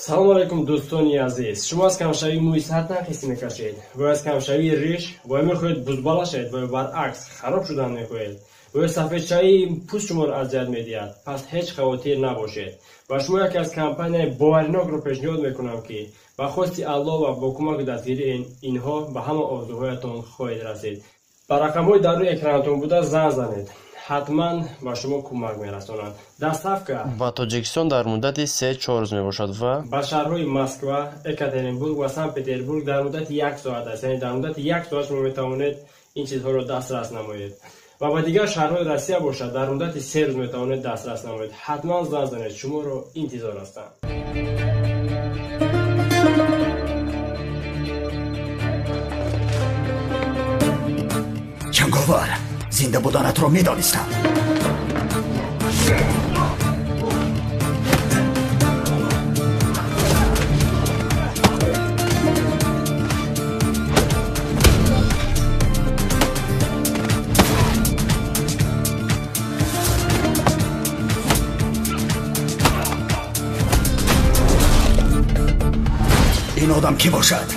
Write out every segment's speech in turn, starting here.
салом алейкум дӯстони азиз. Шумо аз камшавии мӯи сатан хист мекашед ва аз камшавии риш вой мехоҳед бузбала шавед ва баръакс хароб шудан мехоҳед ва сафедшавии пӯст шуморо азият медиҳад. Пас ҳеҷ хавотир набошед ва шумо яке аз компанияи боваринокро пешниҳод мекунам ки ба хости Аллоҳ ва бо кӯмаки дастгирии инҳо ба ҳама орзуҳоятон хоҳед расид. ба рақамҳои дар рӯи экранатон буда занг занед. ҳатман ба шумо кӯмак мерасонанд. Доставка ба Тоҷикистон дар муддати 3-4 рӯз мебошад ва ба шаҳрҳои Москва, Екатеринбург ва Санкт-Петербург дар муддати 1 соат аст. Яъне дар муддати 1 соат шумо метавонед ин чизҳоро дастрас намоед. ва ба дигар шаҳрҳои Россия бошад, дар муддати 3 рӯз метавонед дастрас намоед. ҳатман занг занед, шуморо интизор ҳастам. Ҷанговар, зинда буданатро медонистам. ин одам кӣ бошад?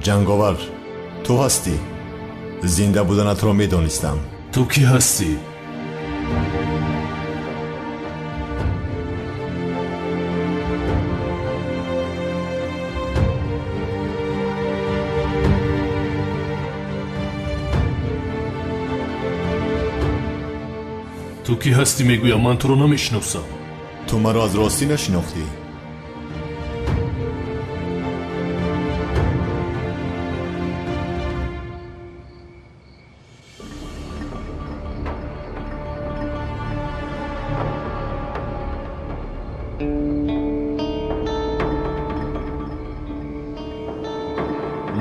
ҷанговар, ту ҳастӣ? Зинда буданатро медонистам. ту кӣ ҳастӣ? ту кӣ ҳастӣ мегӯям, ман туро намешиносам. ту маро аз ростӣ нашинохтӣ?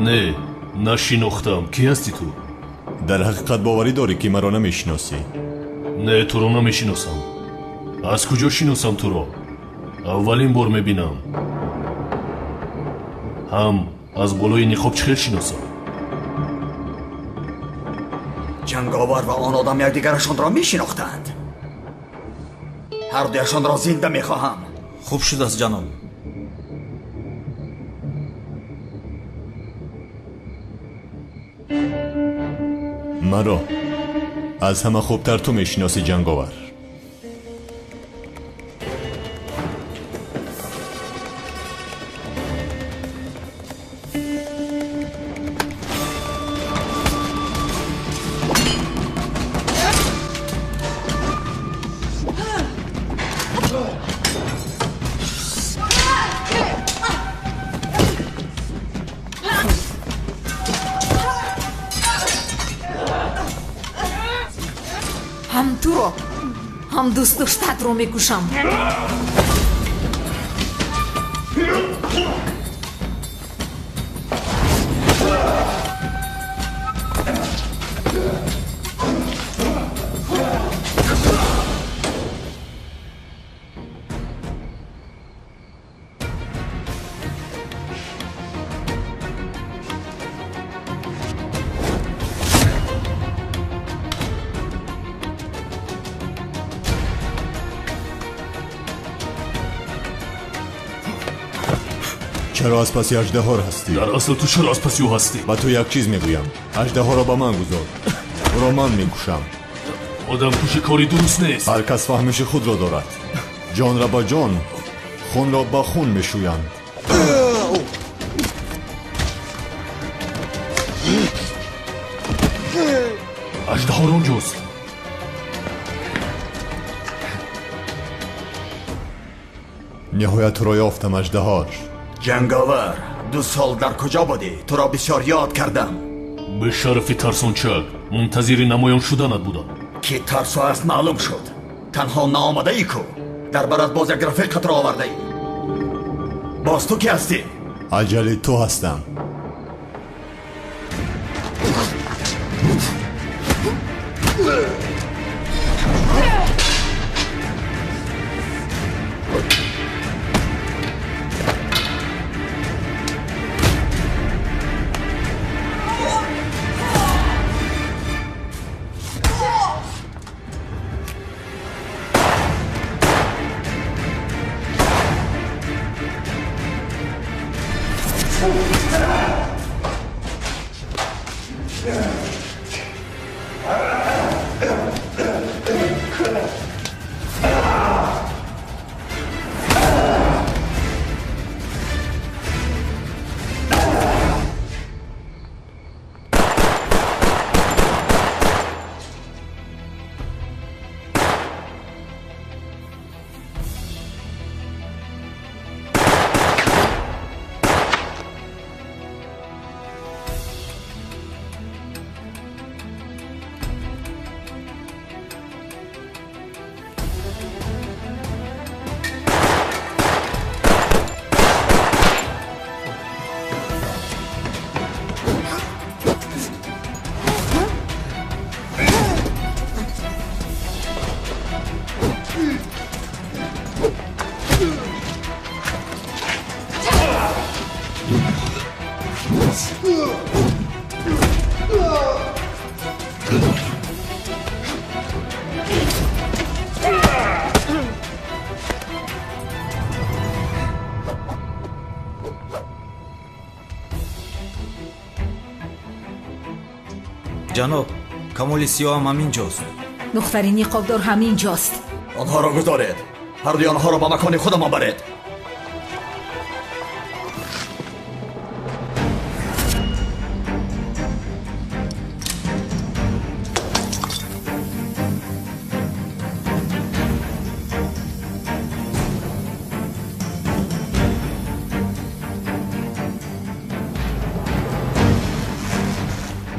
не, нашинохтам. кӣ ҳастӣ ту? дар ҳақиқат боварӣ дорӣ ки маро намешиносӣ? не, туро намешиносам. аз куҷо шиносам туро? аввалин бор мебинам. ҳам аз болои ниқоб чӣ хел шиносам? ҷанговар ва он одам якдигарашонро мешинохтанд. ҳардуяшонро зинда мехоҳам. хуб шудааст ҷаноб. маро аз ҳама хубтар ту мешиносӣ, ҷанговар. ҳам туро, ҳам дӯстдоштаатро мекушам. чаро аз паси аждаҳор ҳастӣ? дар асл ту чаро аз паси ӯ ҳастӣ? ба ту як чиз мегӯям. аждаҳоро ба ман гузор. ӯро ман мекушам. одамкушӣ кори дуруст нест. ҳар кас фаҳмиши худро дорад. ҷонро ба ҷон, хунро ба хун мешӯянд. аждаҳор онҷост. ниҳоят туро ёфтам, аждаҳор. ҷанговар, 2 сол дар куҷо будӣ? туро бисёр ёд кардам. به شرف ترسانچک منتظر نمایان شدنت بودم. کی ترسو است معلوم شد. تنها نامده ای کو در برات باز یک رفیقت را آورده ای. باز تو کی هستی؟ عجله تو هستم. جناب کمال سیاه هم همینجاست. دختری نقابدار همینجاست. آنها را گذارید. هر دوی آنها را به مکان خودمان برید.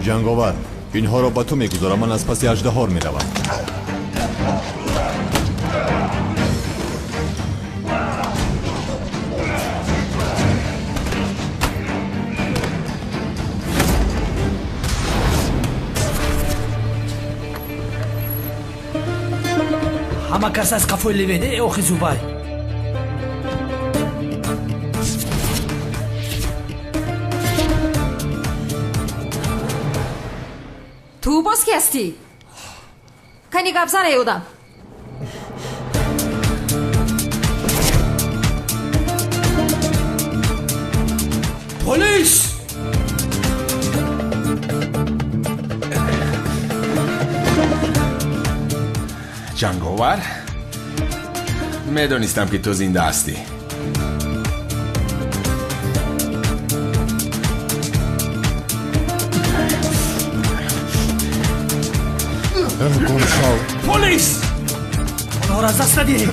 جنگاور اینها را با تو میگذارم. من از پس اژدهار میروم. همه کس از کفوی لیویده اوخی زوبای. تو باز کی هستی؟ کنی گپ زنه یودم. پلیس! جنگاور میدونستم که تو زنده هستی. پلیس! آنها را از دست ندید.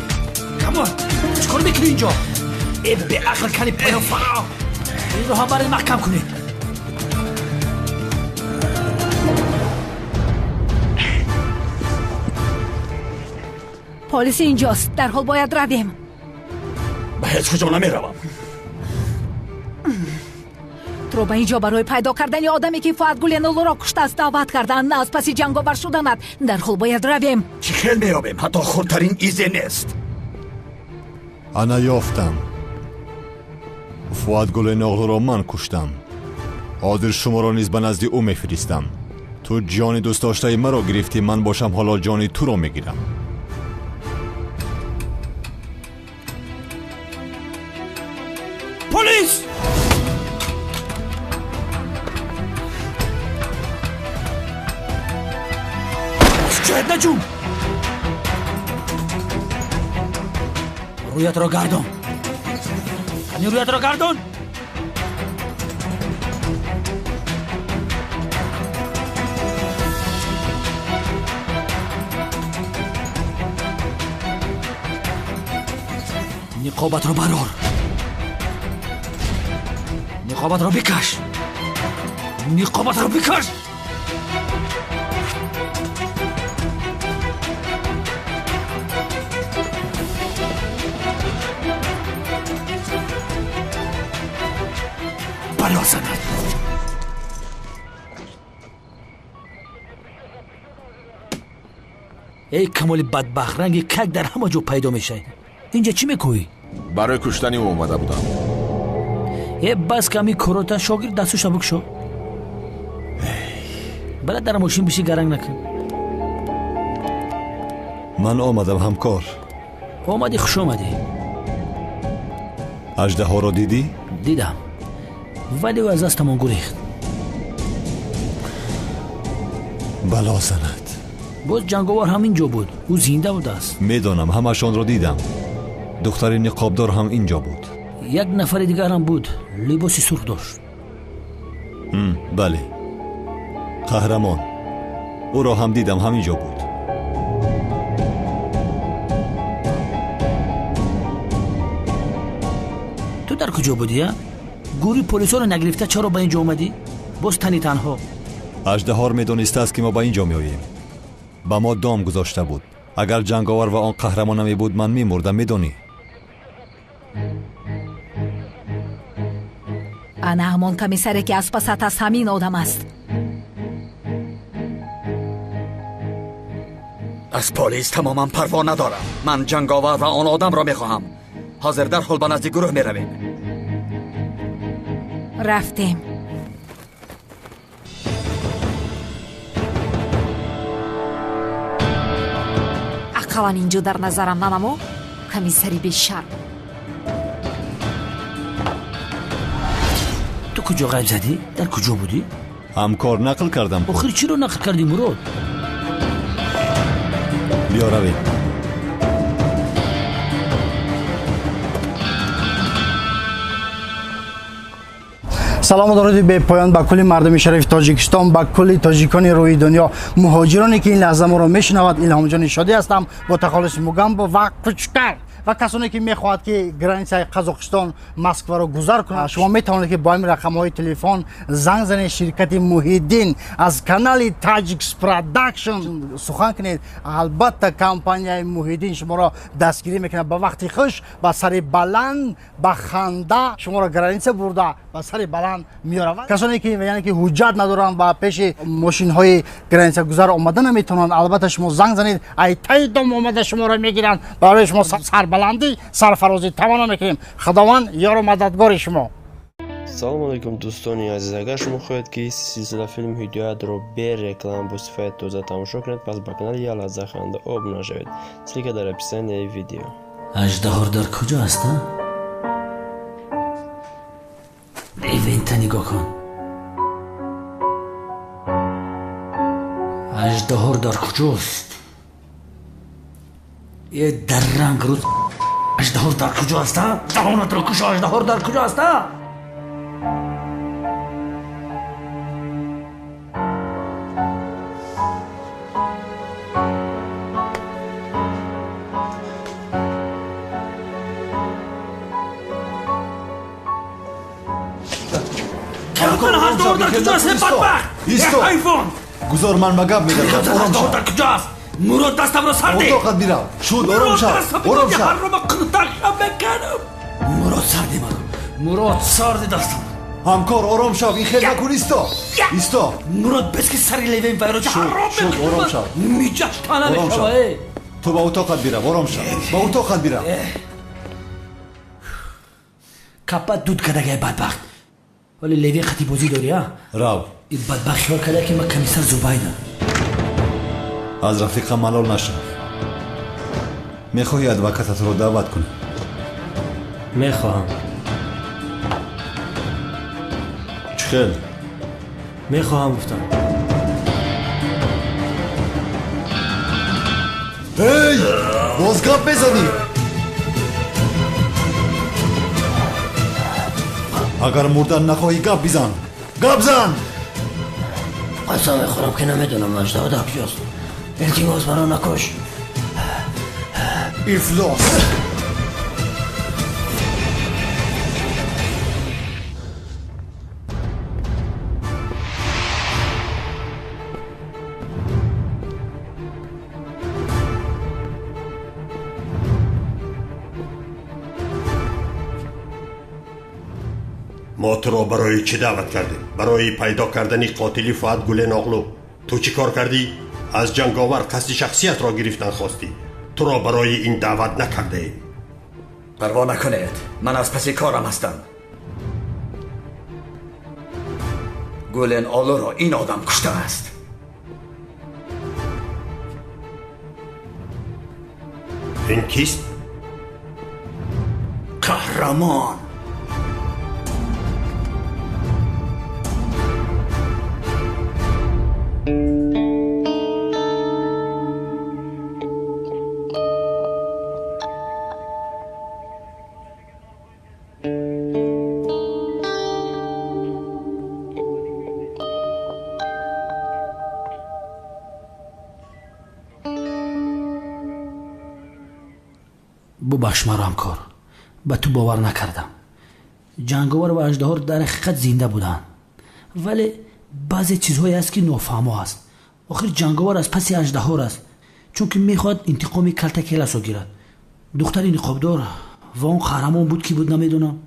کمان چکار میکنی اینجا؟ ای به عقل کنی پایان فرا. این رو هم برای محکم کنید. پلیس اینجاست. در حال باید رویم. به هیچ کجا نمیروم. تو به اینجا برای پیدا کردن آدمی که فؤاد گلنولو را کشته است دعوت کردند. از پس جنگاور شدنت در حال باید رویم. چی خیل میابیم. حتی خردترین ایزه نیست. انا یافتم. فؤاد گلنولو را من کشتم. عادل شما را نیز به نزد او میفرستم. تو جان دوست داشته مرا گرفتی. من باشم حالا جان تو را میگیرم. پلیس! شاید نجوم! رویت را گردان. کنی رویت را گردان. نقابت را برار. نقابت را بکش. نقابت را بکش. ای کمال بدبخت رنگ کک در همه جا پیدا میشه. اینجا چی میکنی؟ برای کشتنی او اومده بودم. ای بس کمی کروتا شاگرد دستو شبک شو. بلد در ماشین بشی گرنگ نکن. من آمدم همکار. آمدی خوش آمدی. اژدها را دیدی؟ دیدم ولی او از دستمان گریخت. بلا زند. باز جنگاور هم اینجا بود. او زنده بود است. میدانم همشان را دیدم. دختر نقابدار هم اینجا بود. یک نفر دیگر هم بود. لباسی سرخ داشت. بله قهرمان. او را هم دیدم همینجا بود. تو در کجا بودی ها؟ گوری پلیسا رو نگرفته چرا با اینجا اومدی؟ باز تنی تنها. اژدها میدونسته است که ما با اینجا میآییم. با ما دام گذاشته بود. اگر جنگاور و آن قهرمان نمی بود من میمردم. میدونی؟ انا همان کمیسره که از پست از همین آدم است. از پلیس تماما پروا ندارم. من جنگاور و آن آدم را میخواهم. حاضر در حال به نزد گروه میرویم. رفتیم. اقلا اینجا در نظرم ننمو کمیسری بیشرم. تو کجا غیب زدی؟ در کجا بودی؟ همکار نقل کردم. آخر چی رو نقل کردی مراد؟ بیا رویم. سلام و درود به پایان به کل مردم شریف تاجیکستان، به کل تاجیکان روی دنیا، مهاجرانی که این لحظه ما را میشنوند. الهام جان شادی هستم با تخلص مگم و کوچکتر و کسانی که میخواهد که گرانسای قزاقستان مسکو را گذر کنند. شما میتوانید که با این رقم‌های تلفن زنگ زنید شرکت محیدین از کانال تاجیکس پروداکشن سخن کنید. البته کمپانی محیدین شما را دستگیری میکنه با وقتی خوش، با سر بلند، با خنده شما را گرانسه برده با سر بلند میارند. کسانی که یعنی که حجت ندارن و پیش ماشین های گرانسه گذر آمدن نمیتونن، البته شما زنگ زنید ای تای دم اومده شما را میگیرن. برای شما سر بلندی سرفرازی توان میکنیم. خداوند یار و مددگار شما. салом алейкум дӯстони азиз, агар шумо хоҳед ки силсила филм ҳидоятро бе реклама бо сифати тоза тамошо кунед, пас ба канали Я лаҳза ханда обуна шавед. ссилка дар описанияи видео. اژدها در کجا است؟ ایونت نگاه کن. اژدها در کجاست؟ یه در رنگ رو اژدها در کجا است؟ جهان در کجا؟ اژدها در کجا است؟ گذار من مگم میدم. آرام شو. در کجاست؟ مراد دستم رو سر ده. اتاقت میرم. شد آرام شو. آرام شو. مراد سر ده من. مراد سر ده دستم. همکار آرام شو. این خیلی نکن. ایستا. ایستا. مراد بس که سری لیوین فیروج حرام شد آرام شو. میجاش تانه میشو. تو با اتاقت میرم. آرام شو. با اتاقت میرم. کپا دود کدگه بدبخت. ولی لیوین خطی بازی داری ها؟ راو. این بدبخت خیال کده که من کمیسر زبایدم. از رفیقم ملال نشو. میخواهی ادوکاتت رو دعوت کنی؟ میخواهم. چخیل؟ میخواهم گفتم. هی! باز گپ بزنی! اگر مردن نخواهی گپ بزن. گپ زن! قسم خورم که نمیدونم اژدها در کجاست. التماس مرا نکش. افلاس. ما تو را برای چی دعوت کردیم؟ برای پیدا کردن قاتلی فؤاد گل ناغلو. تو چی کار کردی؟ از جنگاور قصد شخصیت را گرفتن خواستی. تو را برای این دعوت نکرده ایم. پروا نکنید، من از پس کارم هستم. گولن آلو را این آدم کشته است. این کیست؟ قهرمان. ببخش مرا همکار، به تو باور نکردم. جنگاور و اژدها در حقیقت زنده بودند، ولی بعضی چیزهایی است که نافهمه است. آخر جنگاور از پس اژدها است، چون که میخواد انتقام کلتکیلس را گیرد. دختر نقابدار و اون قهرمان بود که بود نمیدونم.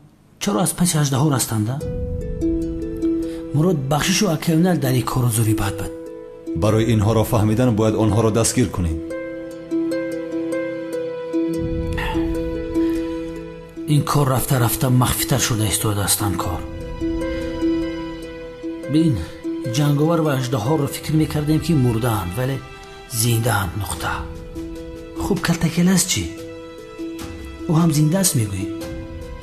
چرا از پس اژدها هستند؟ مراد بخشش و اکیونل در این کار زوری بد بود. برای اینها را فهمیدن باید آنها را دستگیر کنیم. این کار رفته رفته مخفی‌تر شده ایستاده است کار. ببین، جنگاور و اژدها رو فکر میکردیم که مردند ولی زنده اند. نقطه. خوب کلتکیلس چی؟ او هم زنده است میگویی.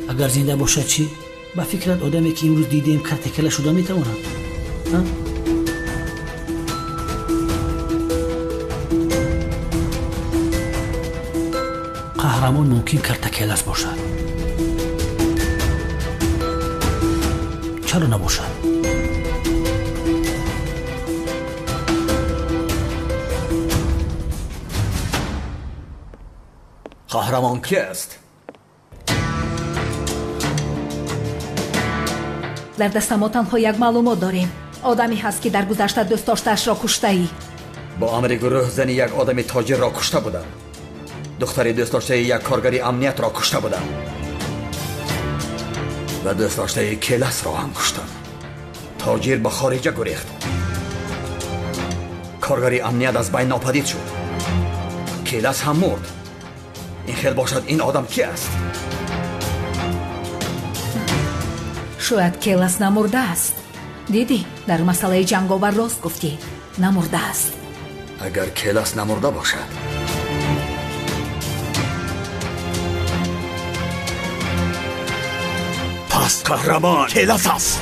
اگر زنده باشد چی؟ با فکرت آدمی که امروز دیدیم کلتکیلس شده میتواند؟ قهرمان ممکن کلتکیلس باشد، چرا نباشد؟ قهرمان کیست؟ در دست ما تنها یک معلومات داریم. آدمی هست که در گذشته دوست داشته‌اش را کشته ای. با امر گروه زنی یک آدم تاجر را کشته بودند. دختر دوست داشته یک کارگری امنیت را کشته بودند و دوست داشته کیلس را هم کشتند. تاجر به خارجه گریخت. کارگری امنیت از بین ناپدید شد. کیلس هم مرد. این خیلی باشد این آدم کی است؟ شاید کیلس نمرده است. دیدی در مسئله جنگاور راست گفتی، نمرده است. اگر کیلس نمرده باشد پس قهرمان کیلس است.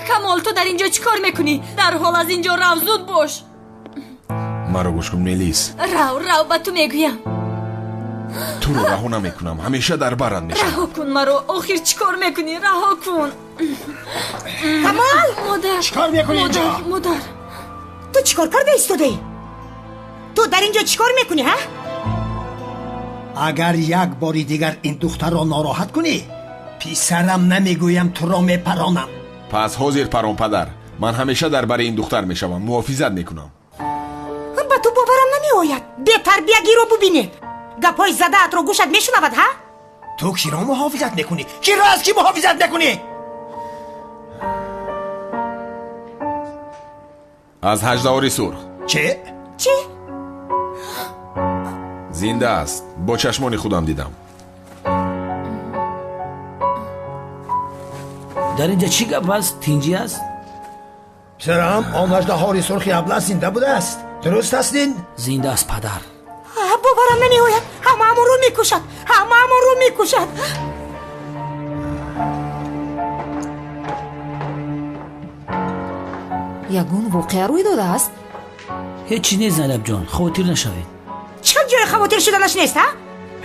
کمال تو در اینجا چی کار میکنی؟ در حال از اینجا رو، زود باش. مرا گوش کن ملیس. رو با تو میگویم. تو رو رها نمیکنم، همیشه در برند میشم. رها کن مرا، آخر چی کار میکنی؟ رها کن. کمال مادر چی کار میکنی اینجا؟ مادر تو چی کار کرده ایستاده؟ تو در اینجا چی کار میکنی ها؟ اگر یک باری دیگر این دختر را ناراحت کنی، پسرم نمیگویم تو را میپرانم. پس حاضر پران پدر، من همیشه در بر این دختر میشوم، محافظت میکنم. با تو باورم نمیآید. بهتر بیا گیرو ببینید. گپای زده‌ات رو گوشت میشنود ها؟ تو کی را محافظت میکنی؟ کی را از کی محافظت میکنی؟ از اژدهای سرخ. چه؟ زنده است، با چشمان خودم دیدم. در اینجا چی گپ است؟ تینجی است؟ پسرم، آن اژدهای سرخی ابله زنده بوده است. درست هستین؟ زنده است پدر. باورم نمیآید. همه رو میکشد. رو میکشد. یگون واقعه روی داده است؟ هیچی نیست زینب جان، خاطر نشوید. چه جای خاطر شدنش نیست ها؟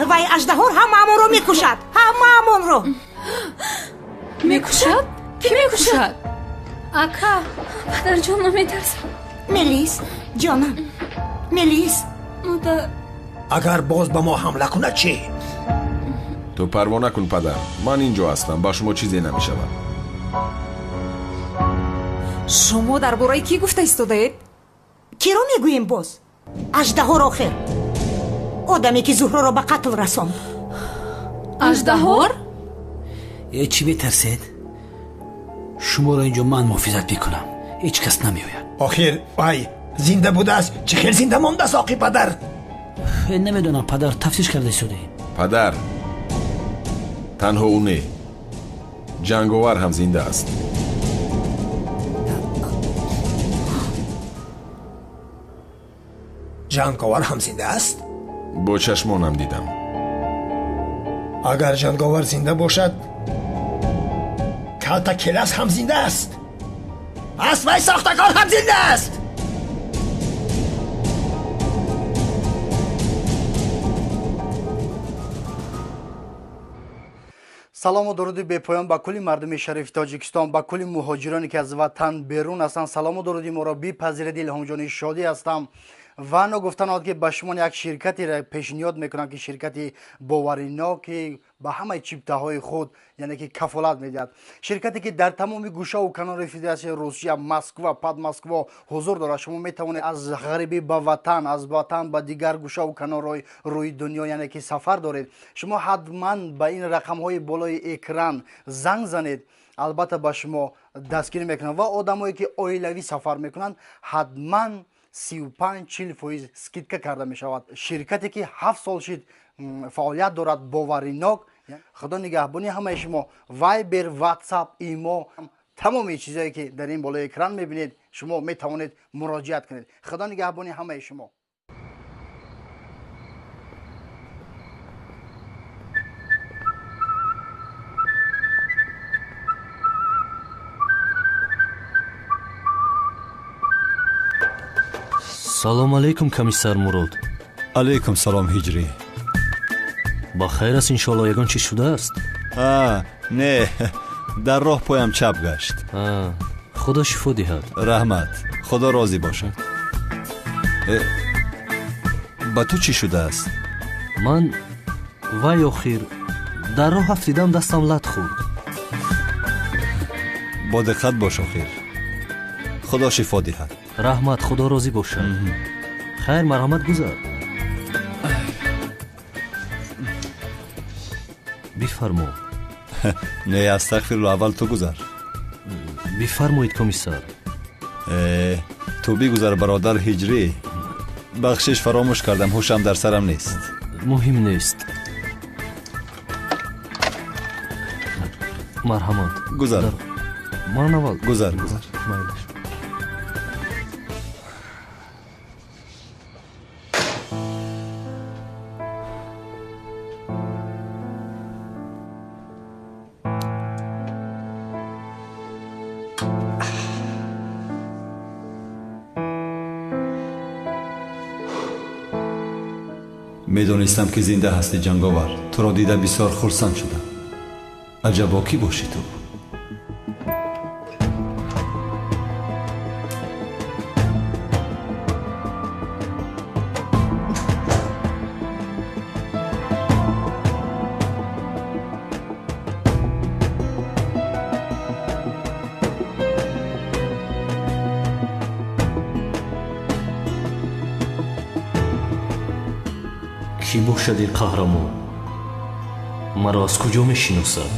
وای اژدها همه رو میکشد. همه رو میکشد؟ کی میکشد؟ اکا پدر جان نمیترسم. ملیس جانم، ملیس. مادر اگر باز به ما حمله کنه چی؟ تو پروا نکن پدر، من اینجا هستم، با شما چیزی نمیشود. شما درباره کی گفته ایستاده اید؟ کی رو میگوییم باز؟ اژدها را خیر، آدمی که زهره را به قتل رساند. аждаҳор چی بترسید؟ شما را اینجا من محافظت میکنم، هیچ کس نمیآید. آخر وای زنده بوده است؟ چه خیلی زنده مانده است آقای پدر؟ نمیدونم پدر، تفتیش کرده شده. پدر تنها او نه، جنگاور هم زنده است. جنگاور هم زنده است؟ با چشمانم دیدم. اگر جنگاور زنده باشد کلتا کلاس هم زنده است. اسبای ساختکار هم زنده است. салом ва дуруди бепоён ба кулли мардуми шарифи тоҷикистон, ба кулли муҳоҷироне ки аз ватан берун ҳастанд. салому дуруди моро бипазиред. илҳомҷони шодӣ ҳастам ва ногуфтанот ки ба шумо як ширкати пешниҳод мекунам ки ширкати бовариноки ба ҳамаи чиптаҳои худ яъне ки кафолат медиҳад. ширкате ки дар тамоми гӯшаву канори федератсияи русия, москва, подмоскво ҳузур дорад. шумо метавонед аз ғарибӣ ба ватан, аз ватан ба дигар гӯшаву канорҳои рӯи дунё яъне ки сафар доред. шумо ҳатман ба ин рақамҳои болои экран занг занед. албатта ба шумо дастгирӣ мекунанд ва одамое ки оилавӣ сафар мекунанд ҳатман 35-40% скидка карда мешавад. ширкате ки 7 сол шид фаъолият дорад, боваринок. худо нигаҳбони ҳамаи шумо. вайбер, ватсап, имо, тамоми чизое ки дар ин болои экран мебинед шумо метавонед муроҷиат кунед. худо нигаҳбони ҳамаи шумо. салом алейкум комиссар Мурод. алейкум салом ҳиҷрӣ. ба хайр аст иншоалло. ягон чӣ шудааст? не, дар роҳ поям чап гашт. худо шифо диҳад. раҳмат, худо розӣ бошад. ба ту чӣ шудааст? ман вай охир дар роҳ ҳафтидам дастам лат хӯрд. бо диққат бош охир. худо шифо диҳад. раҳмат, худо розӣ бошад. хайр, марҳамат, гузар. бифармо. не, астағфирулло, аввал ту гузар. бифармоед комиссар. ту бигузар бародар ҳиҷрӣ. бахшиш фаромӯш кардам, ҳушам дар сарам нест. муҳим нест. марҳамат. гузар. ман аввал. гузар. медонистам ки зинда ҳастӣ ҷанговар. туро дида бисёр хурсанд шудам. аҷабо кӣ бошӣ ту? кӣ бошад ин қаҳрамон? маро аз куҷо мешиносад?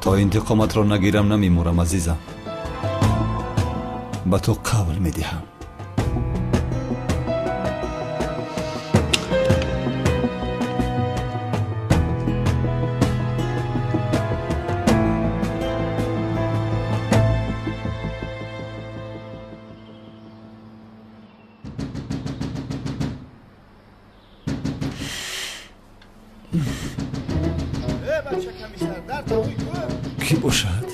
то интиқоматро нагирам намемурам азизам. ба ту қавл медиҳам. кӣ бошад?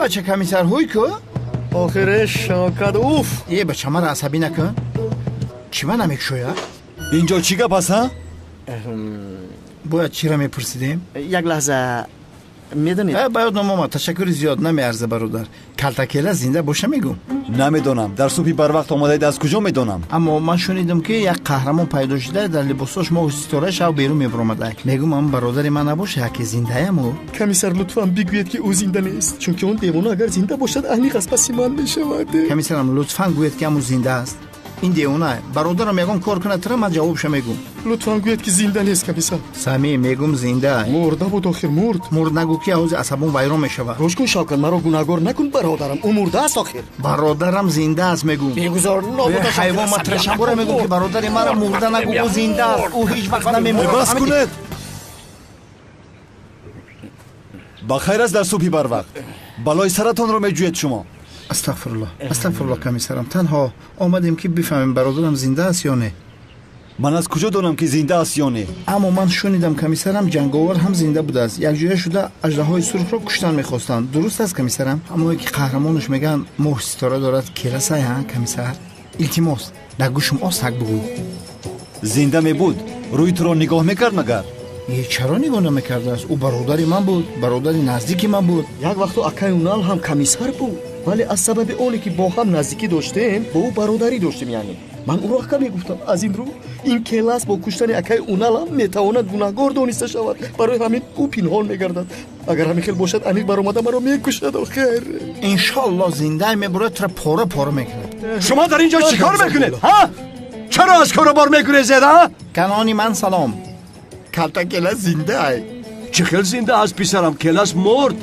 бача комиссар ҳуй ку? охиреш шокад. уф! бача маро асабӣ накун. чӣ ма намекушояд? инҷо чӣ гап аст? бояд чиро мепурсидем? як лаҳза میدونید باید ماما تشکر زیاد نمیارزه برادر کلتکیلا زنده باشه میگم نمیدونم در صبحی بر وقت آمدید از کجا میدونم اما من شنیدم که یک قهرمان پیدا شده در لباساش ما ستاره شو بیرون میبرمده میگم من برادر من نباشه که زنده ام کمیسر لطفا بگویید که او زنده نیست چون که اون دیوانه اگر زنده باشد اهلی از پس من میشود کمیسرم لطفا گویید که او زنده است این دیوانه برادرم میگم کار کنه ترا من جوابش میگم لطفا گویید که زنده نیست کمیسر سمی میگم زنده مرده بود آخر مرد نگو که اوز عصبون ویران میشود روش کن شاکر مرا گناهگار نکن برادرم او مرده است آخر برادرم زنده است میگم بگذار نابوده حیوان مترشم برای میگم که برادر مرا مرده نگو او زنده است او هیچ وقت نمیمونه بس کنید بخیر است در صبحی بر وقت بلای سرتان رو میجوید شما استغفرالله کمیسرم تنها آمدیم که بفهمیم برادرم زنده است یا نه من از کجا دونم که زنده است یا نه اما من شنیدم کمیسرم جنگاور هم زنده بوده است یک جوری شده اژدهای سرخ رو کشتن میخواستند درست است کمیسرم اما که قهرمانش میگن ماه ستاره دارد کلاسای ها کمیسر التماس در گوشم آسک بگو زنده می بود روی تو رو نگاه میکرد مگر چرا نگاه نمیکرده است او برادری من بود برادری نزدیکی من بود یک وقت اکای اونال هم کمیسر بود ولی از سبب اونی که با هم نزدیکی داشتیم با او برادری داشتیم یعنی من او را میگفتم از این رو این کلاس با کشتن اکای اونال هم میتواند گناهگار دانسته شود برای همین او پنهان میگردد اگر همین خیل باشد انیق برآمده مرا میکشد آخر انشالله زنده میبره تر پاره میکند شما در اینجا چیکار میکنید ها چرا از کاروبار میکنید ها کنانی من سلام کلتکیلا زنده ای چه خیل زنده است پسرم کلاس مرد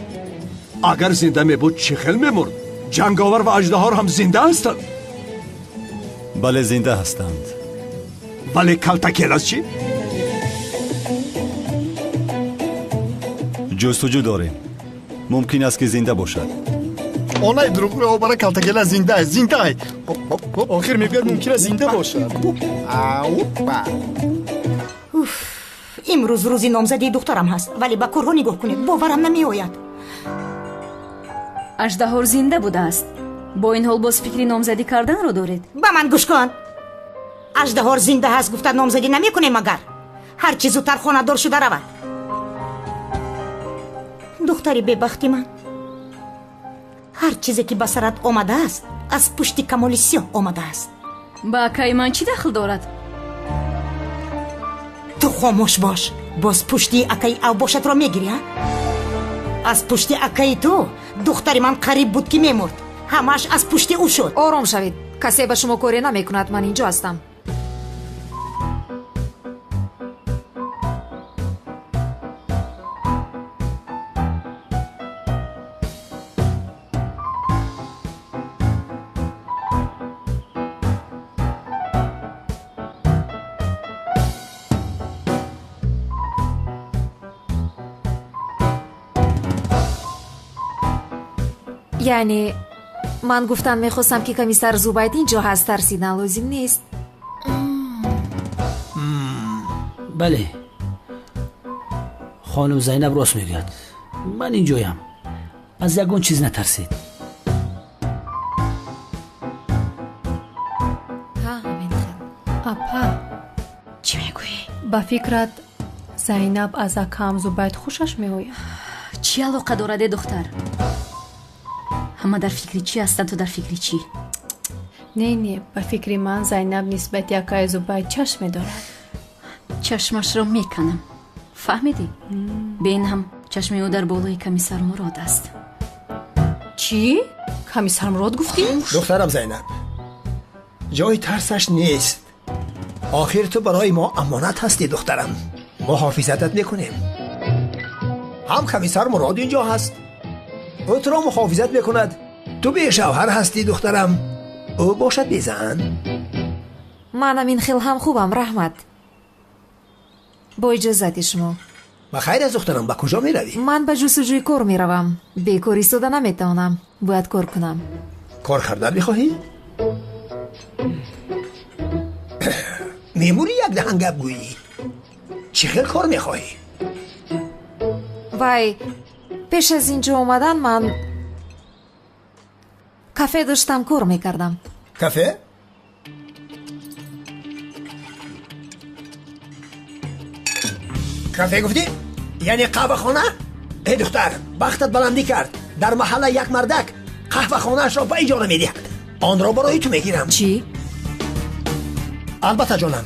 اگر زنده می بود چه خیل میمرد جنگاور و اژدها هم زنده هستند بله زنده هستند ولی کلتکیلاس چی جستجو داریم ممکن است که زنده باشد اونای دروغ رو برای کلتکیلا زنده ای زنده ای آخر میگوید ممکن است زنده باشد امروز روزی نامزدی دخترم هست ولی با کورها نگاه کنید باورم نمی آید اژدها زنده بوده است با این حال باز فکری نامزدی کردن رو دارید با من گوش کن اژدها زنده هست گفته نامزدی نمی کنه مگر هر چیز زودتر خانه دار شده رود دختری ببختی من هر چیزی که به سرت آمده است از پشت کمال سیاه آمده است با اکای من چی دخل دارد تو خاموش باش باز پشتی اکای او باشد را میگیری ها از پشتی اکای تو دختری من قریب بود که میمرد همش از پشتی او شد آرام شوید کسی به شما کاری نمیکند من اینجا هستم یعنی من گفتم میخواستم که کمیسر زوبید اینجا هست ترسیدن لازم نیست بله خانم زینب راست میگوید من اینجایم از یگون چیز نترسید اپا چی میگویی؟ با فکرت زینب از اکام زوبید خوشش میآید چی علاقه دارد دختر همه در فکری چی هستن تو در فکری چی نه به فکری من زینب نسبت یکای زوبید چشم دارد چشمش را میکنم فهمیدی؟ بین هم چشم او در بالای کمیسر مراد است چی؟ کمیسر مراد گفتی؟ دخترم زینب جای ترسش نیست آخر تو برای ما امانت هستی دخترم ما حافظتت میکنیم هم کمیسر مراد اینجا هست او تو را محافظت میکند تو به شوهر هستی دخترم او باشد بیزن منم این خیل هم خوبم رحمت با اجازت شما بخیر از دخترم با کجا میروی؟ من به جستجوی کار میروم بیکار ایستاده نمیتوانم باید کار کنم کار کردن میخواهی؟ میمونی یک دهن گپ گویی چه خیل کار میخواهی؟ وای پیش از اینجا اومدن من کافه داشتم کار میکردم کافه؟ کافه گفتی؟ یعنی قهوه خانه؟ ای دختر بختت بلندی کرد. در محله یک مردک قهوه خانه‌اش را به اجاره میدهد. آن را برای تو میگیرم. چی؟ البته جانم.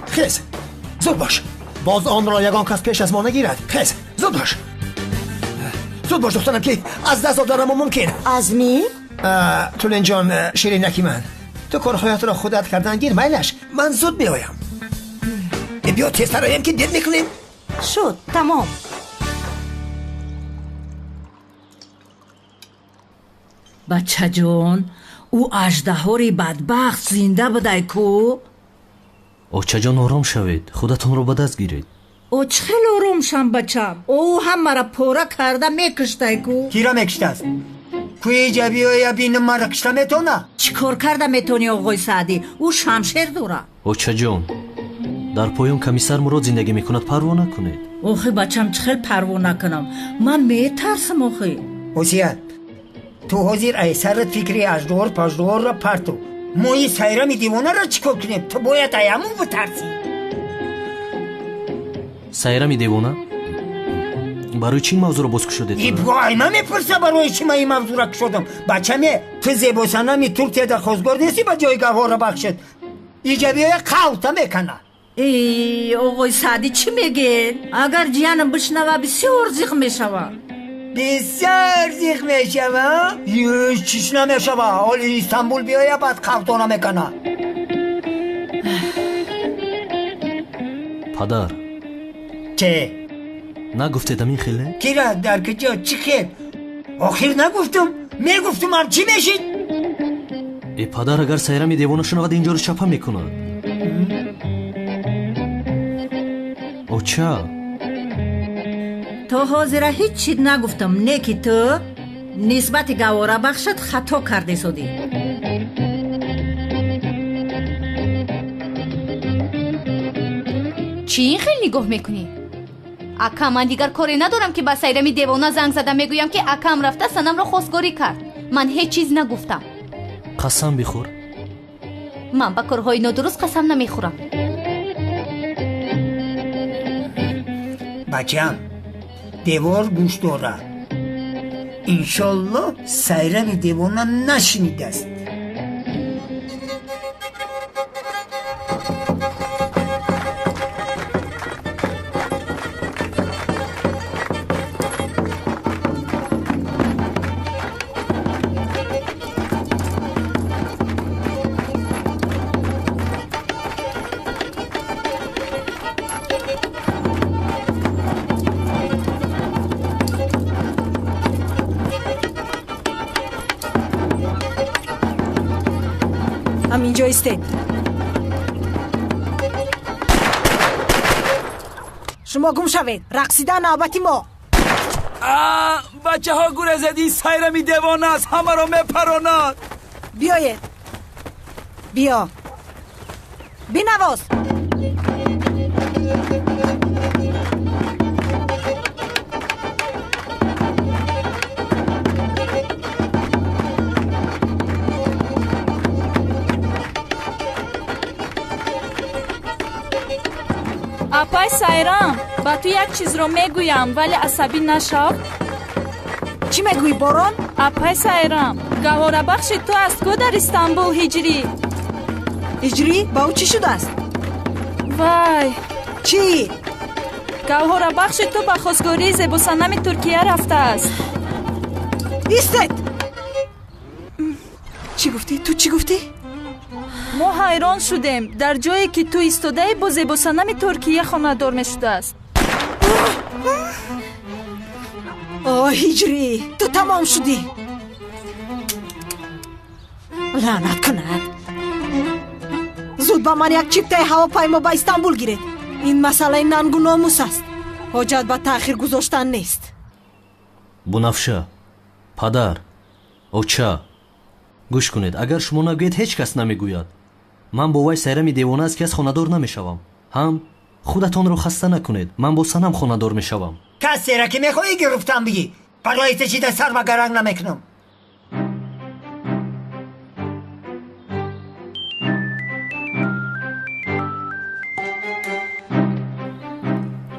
خیز زود باش. باز آن را یگان کس پیش از ما نگیرد. خیز زود باش. زود باش دخترم که از دست دادنم ممکن. ازمی؟ تولین جان شیرینکی من، تو کارهایت را خودت کردن گیر میلش. من زود میایم. بیا تیزتر آیم که دید میکنیم. شد تمام. بچه جان او اژدهاری بدبخت زنده بوده کو؟ اوچاجان آرام شوید، خودتون رو به دست گیرید. او چخیل آرام شم بچم. او هم مرا پورا کرده میکشته کو؟ کی را میکشته است؟ کوی جبی یا بین مرا کشته میتونه؟ چیکار کرده میتونی آقای سعدی؟ او شمشیر داره. اوچاجان در پایان کمیسر مراد زندگی میکند، پروا نکنید. اوخی بچم چخیل پروا نکنم، من میترسم اوخی. حسیت تو حاضر ای سرت فکری اجدوار پاجدوار را پرتو مایی سیرم دیوانه را چیکار کنیم؟ تو باید ایمون بترسی. سیرم دیوانه؟ برای چی موضوع را باز کشیدید؟ ای من میپرسه برای چی من این موضوع را کشیدم؟ بچه تو زیباسنمی ترکیه در خواستگار نیستی به جایگاه ها را بخشید. ایجابی های قوطه میکنه. ای آقای سعدی چی میگین؟ اگر جیانم بشنوه بسیار زیخ میشوه. بسیار زیخ میشوه؟ چیش نمیشوه. حالی استانبول بیایه بعد قوطه نمیکنه. پدر چه؟ نگفتید این خیله؟ کی را در کجا؟ چی خیل؟ آخر نگفتم. میگفتم هم چی میشید؟ ای پدر اگر سیرم دیوانه شنود اینجا رو چپه میکند. او چه؟ تو حاضره هیچ چیز نگفتم نه که تو نسبت گواره بخشت خطا کرده سودی. چی این خیلی نگاه میکنی؟ اکا من دیگر کاری ندارم که با سیرمی دیوانه زنگ زدم میگویم که اکام رفته سنم را خواستگاری کرد. من هیچ چیز نگفتم. قسم بخور. من با کارهای نادرست قسم نمیخورم. بچم دیوار گوش داره. انشالله سیرم دیوانه نشنیده است. اینجا ایستید. شما گم شوید. رقصیدن نوبتی ما. بچه ها گوره زدی سیرمی دیوانه است. همه را میپراند. بیایید. بیا بینواز. اپای سایرام با تو یک چیز رو میگویم ولی عصبی نشو. چی میگویی باران؟ اپای سایرام گواره بخش تو است کو در استانبول هجری. هجری؟ با او چی شده است؟ وای چی؟ گواره بخش تو با خواستگاری زیباسنم ترکیه رفته است. ایستید. چی گفتی؟ تو چی گفتی؟ ما حیران شدیم در جایی که تو ایستاده با زیباسنم ترکیه خانه‌دار میشده است. هجری تو تمام شدی. لعنت کند. زود با من یک چیپته هواپیما با استانبول گیرید. این مسئله ننگ و ناموس است. حاجت به تأخیر گذاشتن نیست. بنفشه پدر اوچا گوش کنید. اگر شما نگویید هیچ کس نمیگوید. من با وی سیرمی دیوانه است که از خانه‌دار نمیشوم. هم خودتان رو خسته نکنید. من با سنم خانه‌دار میشوم. کسی را که میخوایی گرفتم بگی. برای چیده سر و گرنگ نمیکنم.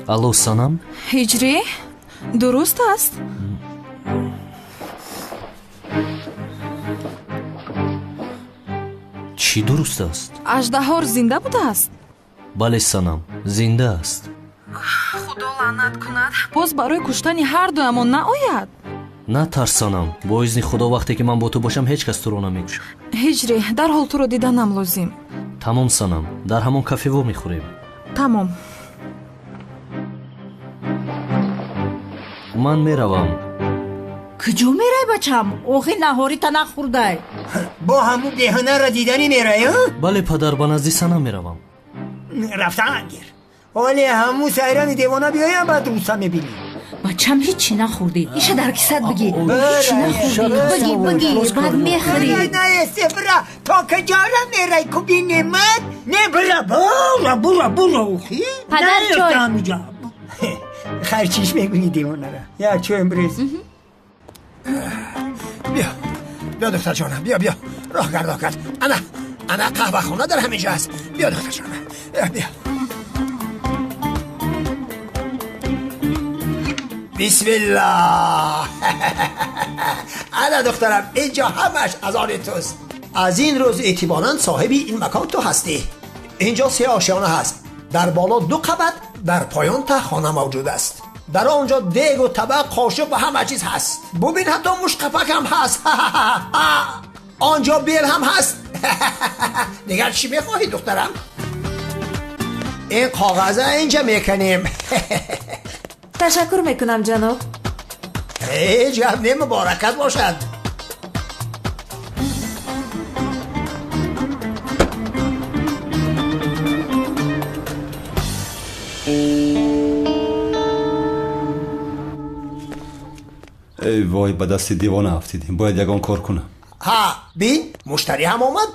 الو سنم. هجری дуруст аст? чӣ дуруст аст? аждаҳор зинда будааст? бале санам, зинда аст. худо лаънат кунад, боз барои куштани ҳардуямон наояд. натарс санам, бо изни худо вақте ки ман бо ту бошам ҳеҷ кас туро намекушад. ҳиҷре, дарҳол туро диданам лозим. тамом санам, дар ҳамон кафе вомехӯрем. тамом. ман меравам. куҷо мерай бачам? охи наҳорита нахӯрдай? бо ҳамун деҳанаро дидани мерай? бале падар, ба назди санам меравам. рафтан гир. оле ҳамун сайрани девона биёям баъд руса мебинӣ. бачам ҳичи нахӯрдӣ. иша дар кисат бигир. ҳичи нахӯрдӣ. бигир баъд мехӯрӣ. наесте бира то каҷора мерай кубини ман? не бира бура охи. падар чой. хайр чиш мегӯӣ девонаро. як чой имрӯз. бия духтарҷонам, бия роҳ кард. ана қаҳвахона дар ҳамин ҷо аст. бия духтарҷонам, бия. бисмиллаҳ. ана духтарам, инҷо ҳамаш аз они туст. аз ин рӯз эҳтимолан соҳиби ин макон ту ҳастӣ. инҷо 3 ошёна ҳаст. дар боло 2 қабат, дар поён та хона мавҷуд аст. дар онҷо дегу табақ, қошиқ ва ҳама чиз ҳаст. бубин ҳатто мушқапак ҳам ҳаст. онҷо бел ҳам ҳаст. дигар чӣ мехоҳӣ духтарам? ин коғаза инҷа меканем. ташаккур мекунам ҷаноб. ҳеҷ гап не, муборакат бошад. ای وای، به دست دیوانه افتیدیم. باید یگان کار کنم. ها بین، مشتری هم آمد.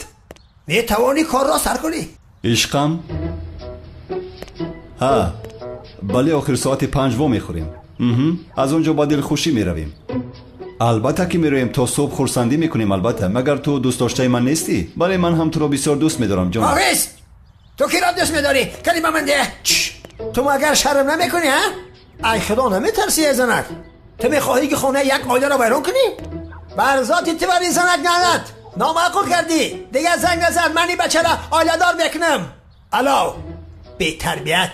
میتوانی کار را سر کنی. عشقم؟ ها بله، آخر ساعت 5 میخوریم. از اونجا با دل خوشی میرویم. البته که میرویم تا صبح خورسندی میکنیم. البته مگر تو دوست داشته من نیستی؟ بله، من هم تو رو بسیار دوست میدارم جان. حافظ، تو کی را دوست میداری؟ کلمه من ده. تو مگر شرم نمیکنی ها؟ ای خدا، نمیترسی از زنک؟ تو میخواهی که خونه یک عائله را ویران کنی؟ بر ذات تو بر این زنک لعنت. نامعقول کردی. دیگه زنگ نزن، من این بچه را عائله دار میکنم. الو، بی تربیت،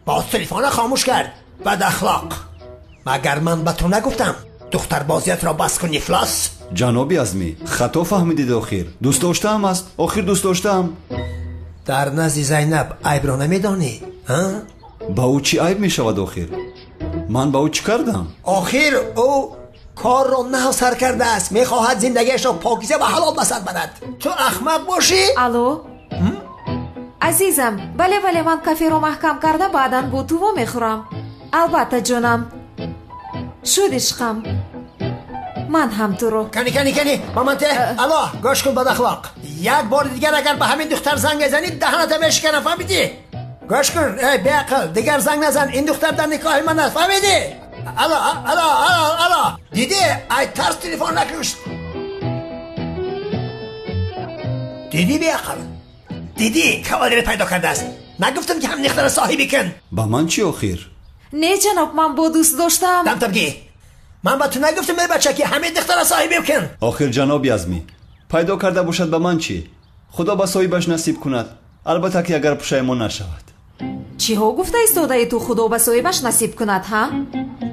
با تلفن خاموش کرد. بد اخلاق. مگر من به تو نگفتم دختر بازیت را بس کنی فلاس؟ جنابی عزمی، خطا فهمیدید. آخر دوست داشتم است. آخر دوست داشتم. در نزد زینب عیب را نمیدانی؟ با او چی عیب میشود آخر؟ من با او چی کردم؟ آخر او کار را نه سر کرده است. میخواهد زندگیش را پاکیزه و حلال بسر بدد. تو احمق باشی؟ الو عزیزم، بله من کافی رو محکم کرده بعداً با تو میخورم. البته جونم. شد عشقم، من هم تو رو کنی مامانته. الله گوش کن بد اخلاق. یک بار دیگر اگر به همین دختر زنگ بزنی دهنت میشکنم، فهمیدی؟ گوش کن ای بی عقل، دیگر زنگ نزن. این دختر در نکاح من است، فهمیدی؟ الله دیدی؟ ای ترس تلفن نکشت. دیدی بی عقل؟ دیدی کوالی پیدا کرده است. نگفتم که هم دختر صاحبی کن. با من چی آخر؟ نه جناب، من با دوست داشتم. دم تبگی، من با تو نگفتم ای بچه که همه دختر صاحبی کن. آخر جنابی عزمی، پیدا کرده باشد به من چی؟ خدا به صاحبش نصیب کند. البته که اگر پشیمان نشود. چی ها گفته ایستاده تو خدا به صاحبش نصیب کند ها؟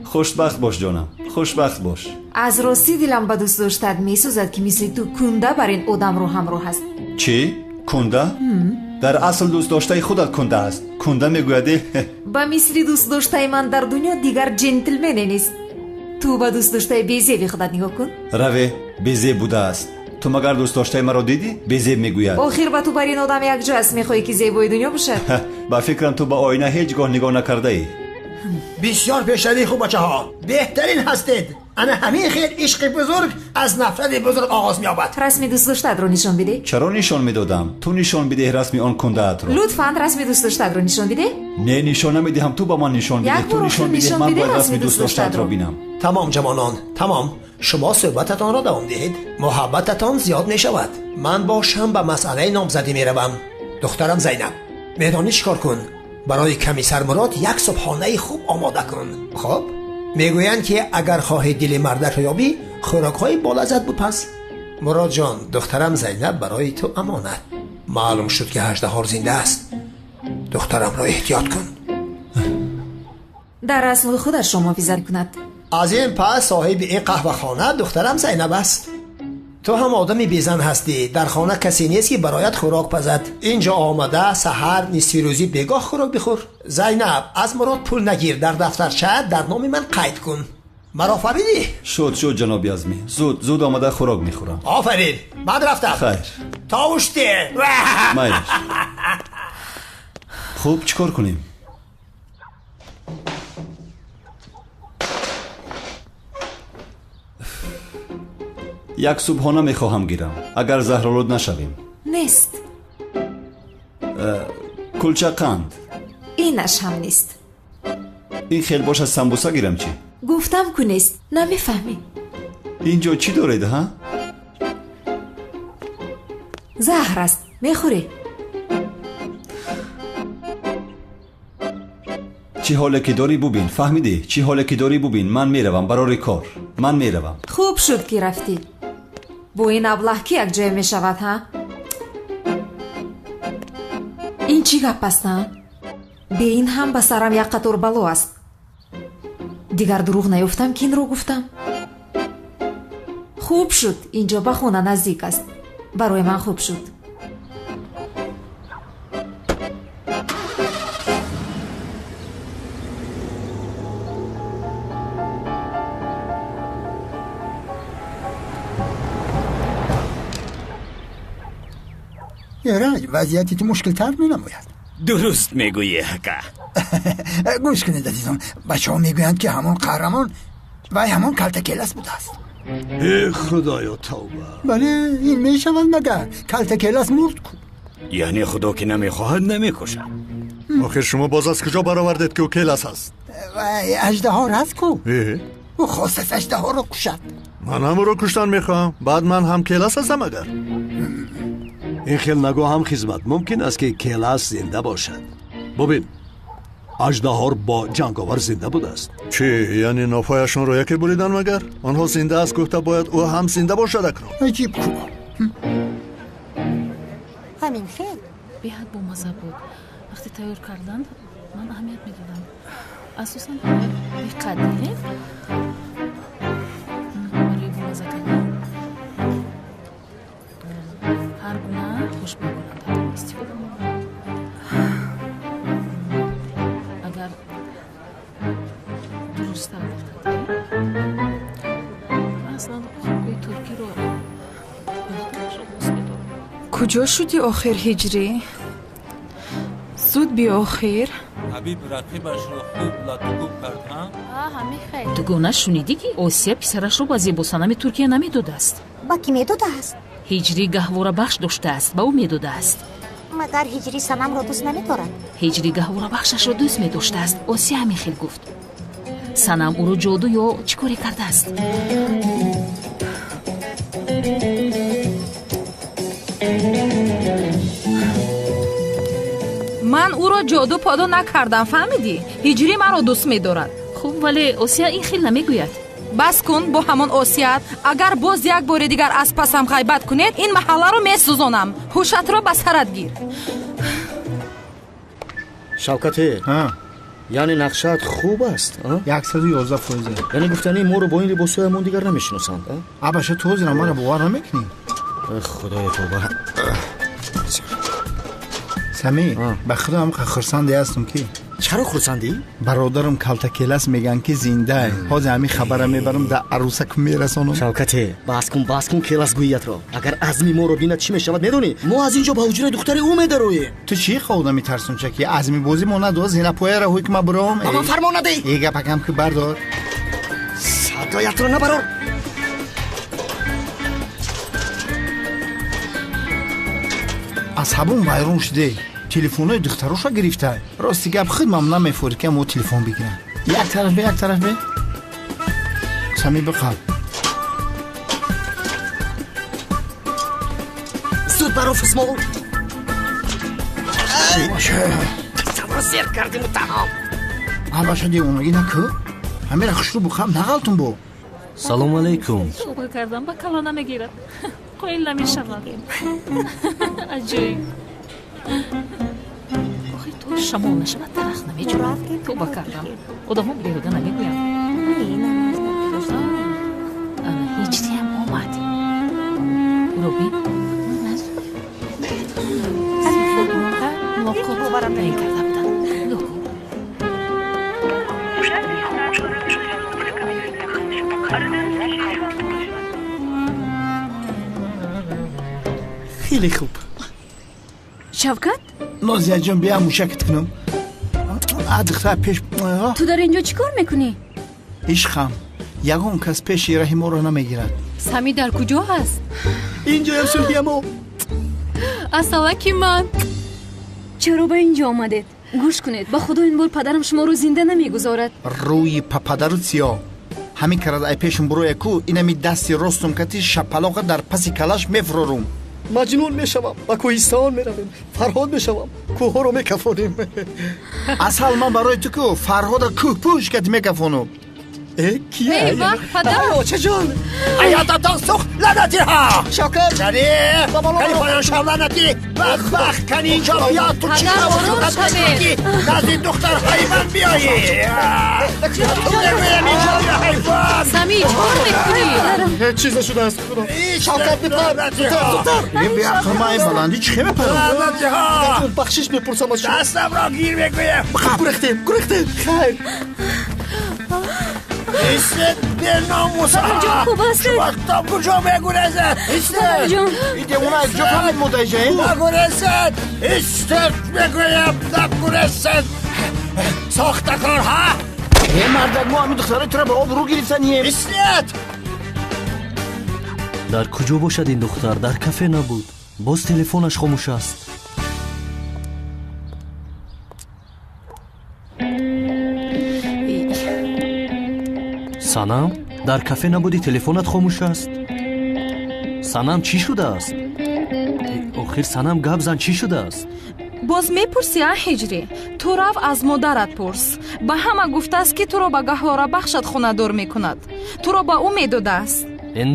خوشبخت باش جانم، خوشبخت باش. از راستی دلم به دوست داشتد میسوزد که مثل تو کنده بر این آدم رو همراه است. چی؟ کنده؟ در اصل دوست داشته خودت کنده است. کنده میگویدی؟ با مثل دوست داشته من در دنیا دیگر جنتلمن نیست. تو با دوست داشته بیزیبی خودت نگاه کن. روی بیزیب بوده است. تو مگر دوست داشته مرا دیدی؟ بیزیب میگوید. آخر با تو بر این آدم یک جا است میخوایی که زیبای دنیا باشد. با فکرم تو با آینه هیچگاه نگاه نکرده ای. بسیار پیشروی خوب بچه ها، بهترین هستید. انا همین خیر عشق بزرگ از نفرت بزرگ آغاز می‌یابد. رسمی دوست داشتت رو نشان بده. چرا نشان میدادم؟ تو نشان بده رسمی آن کنده‌ات رو. لطفاً رسمی دوست داشتت رو نشان بده. نه نشان نمیدهم، تو با من نشان بده. تو نشان بده، من باید رسمی دوست داشتت رو بینم. تمام جوانان، تمام. شما صحبتتان را دوام دهید. محبتتان زیاد میشود. من باشم به مسئله نامزدی میروم. دخترم زینب، میدانی چیکار کن؟ برای کمیسر مراد یک صبحانه خوب آماده کن. خب میگویند که اگر خواهی دل مردک را یابی خوراک‌های بالعزت بپز. مراد جان، دخترم زینب برای تو امانت. معلوم شد که اژدها زنده است. دخترم را احتیاط کن. در اصل خودش را محافظت کند. از این پس صاحب این قهوه خانه دخترم زینب است. تو هم آدمی بیزن هستی. در خانه کسی نیست که برایت خوراک پزد. اینجا آمده سحر نصف روزی بگاه خوراک بخور. زینب، از مراد پول نگیر. در دفترچه در نام من قید کن. مرا فهمیدی؟ شد جناب یزمی. زود آمده خوراک میخورم. آفرین. بعد رفتم. خیر. تاوشتی. مایل. خوب چیکار کنیم؟ یک صبحانه میخواهم گیرم اگر زهرآلود نشویم. نیست. کلچه قند. اینش هم نیست. این خیلی باشه سمبوسه گیرم چی؟ گفتم که نیست. نمیفهمی. اینجا چی دارید ها؟ زهر است. میخوری؟ چی حاله که داری ببین. فهمیدی؟ چی حاله که داری ببین. من میروم برای کار. من میروم. خوب شد که رفتی. با این ابله که یک جای میشود ها؟ این چی گپ است ها؟ به این هم به سرم یک قطور بلا است. دیگر دروغ نیفتم که این رو گفتم. خوب شد. اینجا به خونه نزدیک است. برای من خوب شد. یارای وضعیتی تو مشکل تر می نماید. درست میگویی حقا. گوش کنید عزیزان، بچه ها میگویند که همون قهرمان و همون کلتکیلس بوده است. ای خدایا توبه. بله این میشود مگر کلتکیلس مرد کو. یعنی خدا که نمیخواهد نمیکشد. آخر شما باز از کجا برآوردید که او کیلس هست؟ اژدها هست کو. او خواست اژدها رو کشد. من هم رو کشتن میخوام. بعد من هم کیلس هستم اگر. این خیلی نگاه هم خدمت ممکن است که کیلس زنده باشد. ببین اژدها با جنگاور زنده بوده است. چی؟ یعنی نافایشون رو یکی بریدن مگر؟ آنها زنده است گفته باید او هم زنده باشد اکرام. عجیب کو. همین خیلی بیاد با مزه بود. وقتی تیار کردند من اهمیت میدادم. اساساً به قدیه برای با مزه کردن هر گونه خوش بگویند استفاده کنم. اگر درست گفتند اصلا خوبی ترکی رو کجا شدی آخر هجری؟ زود بی آخر. حبیب رقیبش رو خوب لطکوب کرد ها؟ تو گونه شنیدی که آسیا پسرش رو با زیباسنام ترکیه نمیداده است؟ با کی میداده است؟ هجری گهواره بخش داشته است با او میداده است. مگر هجری سنم را دوست نمیدارد؟ هجری گهواره بخشش را دوست میداشته است. آسیا همین خیل گفت. سنم او رو جادو یا چیکاری کرده است؟ من او را جادو پادو نکردم فهمیدی؟ هجری من را دوست می‌دارد. خوب ولی آسیا این خیلی نمیگوید. بس کن با همان آسیت. اگر باز یک بار دیگر از پسم غیبت کنید این محله رو میسوزانم. هوشت را به سرت گیر. شوکتی یعنی نقشت خوب است 111%. یعنی گفتنی ما رو با این لباسایمون دیگر نمیشناسند. اباشه تو زیرا ما رو باور نمیکنی. خدای توبه. سمی به خدا هم خرسنده هستم که چرا خرسندی؟ برادرم کلتکیلس میگن که زنده حاضر همین خبره میبرم در عروسک میرسانم. شوکتی بس کن کیلس گویت را. اگر عزمی ما رو بیند چی میشود میدونی؟ ما از اینجا به حجره دختر او میدرویم. تو چی خود میترسون چکی عزمی بازی ما ندو زینا پویا را حکم برام. اما فرمان ندی. ایگه پکم که بردار. صدایت را نبرار. از همون وایرون شده تلفن‌های دختراشو گرفته. راستی گپ خودم نمیفوری که مو تلفن بگیرم. یک طرف به سمی بخواب. زود برو فسمال. سم را زیر کردیم و تمام. باشه دی اونگی نکو. ҳамира хушрӯ бухам нағалтун бо. салому алайкум. توبه کردم با کلا نمیگیرد قویل نمیشود عجیب آخه تو شما نشود درخت نمیجورد توبه کردم آدم بیهوده نمیگویم هیچ دیم اومد روبی ملاقات ببرم این کرده بودن خیلی خوب. شوکت نازیه جان بیا موشکت کنم. دختر پیش تو داری اینجا چی کار میکنی؟ عشقم یگان کس پیش راه ما رو نمیگیرد. سمی در کجا هست؟ اینجا هم سلگیمو. اصلاکی من چرا به اینجا آمدید؟ گوش کنید با خدا این بار پدرم شما رو زنده نمیگذارد. روی پدر سیا همین کرد ای پیشم برو یکو اینمی دستی راستم کتی شپلاق در پسی کلاش میفرورم. مجنون میشوم و کوهستان میرویم فرهاد میشوم کوه رو میکفونیم. اصل من برای تو کو فرهاد کوه پوش کت میکفونم. کیه؟ ای وقت پدر چه جان؟ حیاتتان سوخت لعنتی ها شوکت شریف کنی پایان شب لعنتی بدبخت کنی اینجا بیاد تو چی نوازو کنی نزدی دختر حیوان بیایی تو نگویم اینجا بیا حیوان سمی چهار میکنی؟ هیچ چیز شده است خدا شوکت بپر زودتر این بیا اقل این بلندی چه میپرم؟ لعنتی ها بخشش میپرسم از شما دستم را گیر بگویم گرختیم خیر ایستد در ناموس ها وقتا کجا بگورزد ایستد ایده اونا یک جا کنید مدهجه نگورزد ایستد بگویم نگورزد ساختکار ها این مردک ما همین دختره تو را به آب رو گریفتنیم ایستد در کجا باشد این دختر؟ در کافه نبود. باز تلفنش خاموش است. санам дар кафе набудӣ телефонат хомӯш аст. санам чӣ шудааст? охир санам гап зан чӣ шудааст? боз мепурсӣ а ҳиҷрӣ? ту рав аз модарат пурс. ба ҳама гуфтааст ки туро ба гаҳвора бахшат хонадор мекунад. туро ба ӯ медодааст.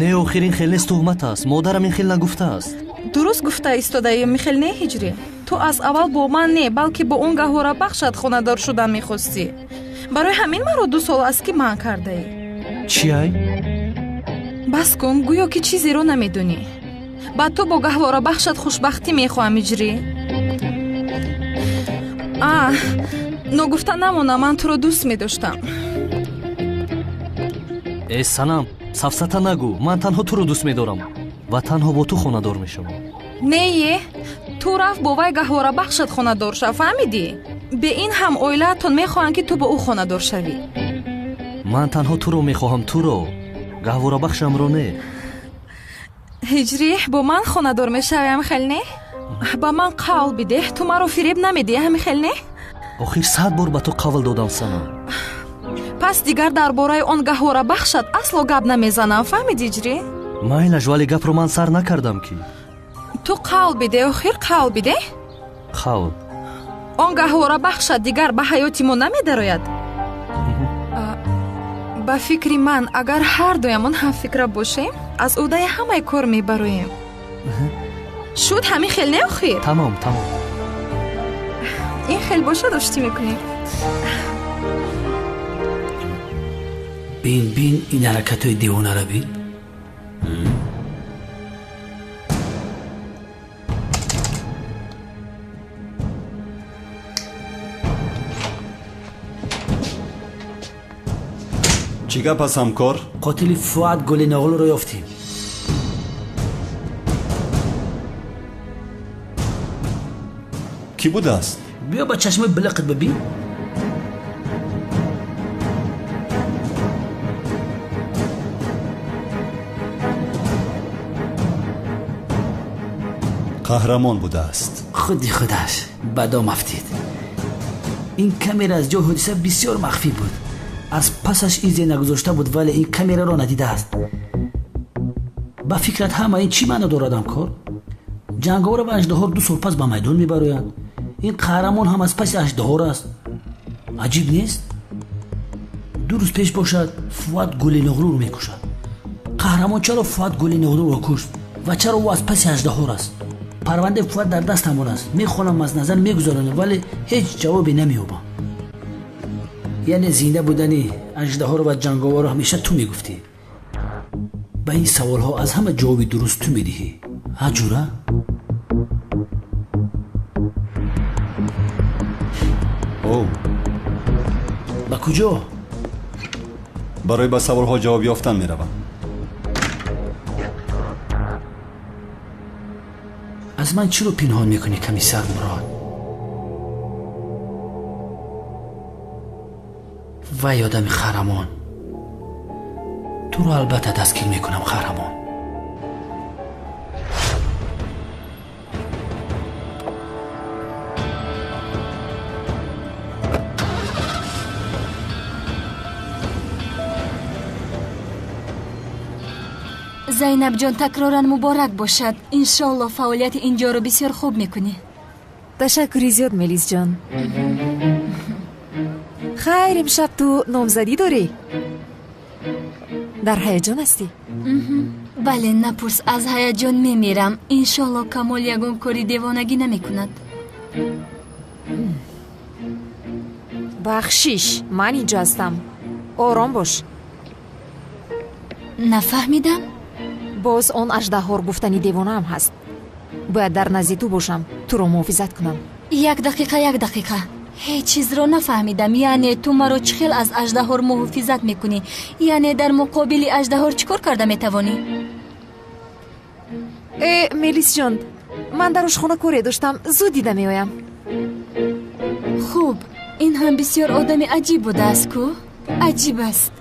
не охир ин хел нест туҳмат аст. модарам ин хел нагуфтааст. дуруст гуфта истодаи михел не ҳиҷрӣ? ту аз аввал бо ман не балки бо он гаҳвора бахшат хонадор шудан мехостӣ. барои ҳамин маро 2 сол аст ки манъ кардаӣ. чӣ ай? бас кун гӯё ки чизеро намедонӣ. ба ту бо гаҳвора бахшат хушбахтӣ мехоҳам иҷрӣ. ногуфта намона ман туро дӯст медоштам. санам сафсата нагӯ. ман танҳо туро дӯст медорам ва танҳо бо ту хонадор мешавам. нее ту рафт бо вай гаҳвора бахшат хонадор шав, фаҳмидӣ? бе ин ҳам оилаатон мехоҳанд ки ту бо ӯ хонадор шавӣ. ман танҳо туро мехоҳам, туро. гаҳворабахшамро не. ҳиҷрӣ бо ман хонадор мешавӣ ҳамихел не? ба ман қавл бидеҳ, ту маро фиреб намедиҳӣ ҳамихел не? охир 100 бор ба ту қавл додам санам. пас дигар дар бораи он гаҳворабахшат асло гап намезанам, фаҳмидӣ иҷрӣ? майлаш, вале гапро ман сар накардам ки. ту қавл бидеҳ, охир қавл бидеҳ. қавл он гаҳворабахшат дигар ба ҳаёти мо намедарояд. ба фикри ман агар ҳардуямон ҳамфикра бошем аз ӯдаи ҳамаи кор мебароем. шуд ҳамин хел не охир? тамом. ин хел боша доштӣ мекунем. бин ин ҳаракатҳои девонара бин. чӣ гап аст ҳамкор? қотили фуад гулиноғлуро ёфтем. кӣ будааст? биё ба чашмои билиқат бибин. қаҳрамон будааст. худи худаш ба дом афтид. ин камера аз ҷои ҳодиса бисёр махфӣ буд. аз пасаш изе нагузошта буд, вале ин камераро надидааст. ба фикрат ҳама ин чӣ маъно дорад ҳамкор? ҷанговар ва аждаҳор 2 сол пас ба майдон мебароянд. ин қаҳрамон ҳам аз паси аждаҳор аст. аҷиб нест? دو روز پیش باشد فواد گل نغرو رو میکشد. قهرمان چرا فواد گل نغرو رو کشت و چرا او از پس اژدها است؟ پرونده فواد در دستمان است، میخوانم از نظر میگذارم ولی هیچ جوابی نمییابم. یعنی زنده بودن اژدها رو و جنگاور رو همیشه تو میگفتی. به این سوال ها از همه جوابی درست تو میدهی. هجوره؟ با کجا؟ برای به سوال ها جواب یافتن میروم. از من چی رو پنهان میکنی کمیسر مراد؟ وای آدم قهرمان، تو رو البته دستگیر میکنم قهرمان. زینب جان تکرارا مبارک باشد. انشالله فعالیت اینجا رو بسیار خوب میکنی. تشکری زیاد ملیس جان. خیر امشب تو نامزدی داری؟ در هیجان هستی؟ بله نپرس، از هیجان میمیرم. انشالله کمال یگان کاری دیوانگی نمیکند. بخشیش من اینجا هستم، آرام باش. نفهمیدم؟ باز آن اژدها گفتنی دیوانه هم هست. باید در نزد تو باشم، تو رو محافظت کنم. یک دقیقه هیچ چیز رو نفهمیدم. یعنی تو مرا چخیل از اژدها محافظت میکنی؟ یعنی در مقابل اژدها چیکار کرده میتوانی؟ ملیس جان، من در آشخانه کاری داشتم، زود دیده میایم. خوب، این هم بسیار آدم عجیب بوده است کو؟ عجیب است.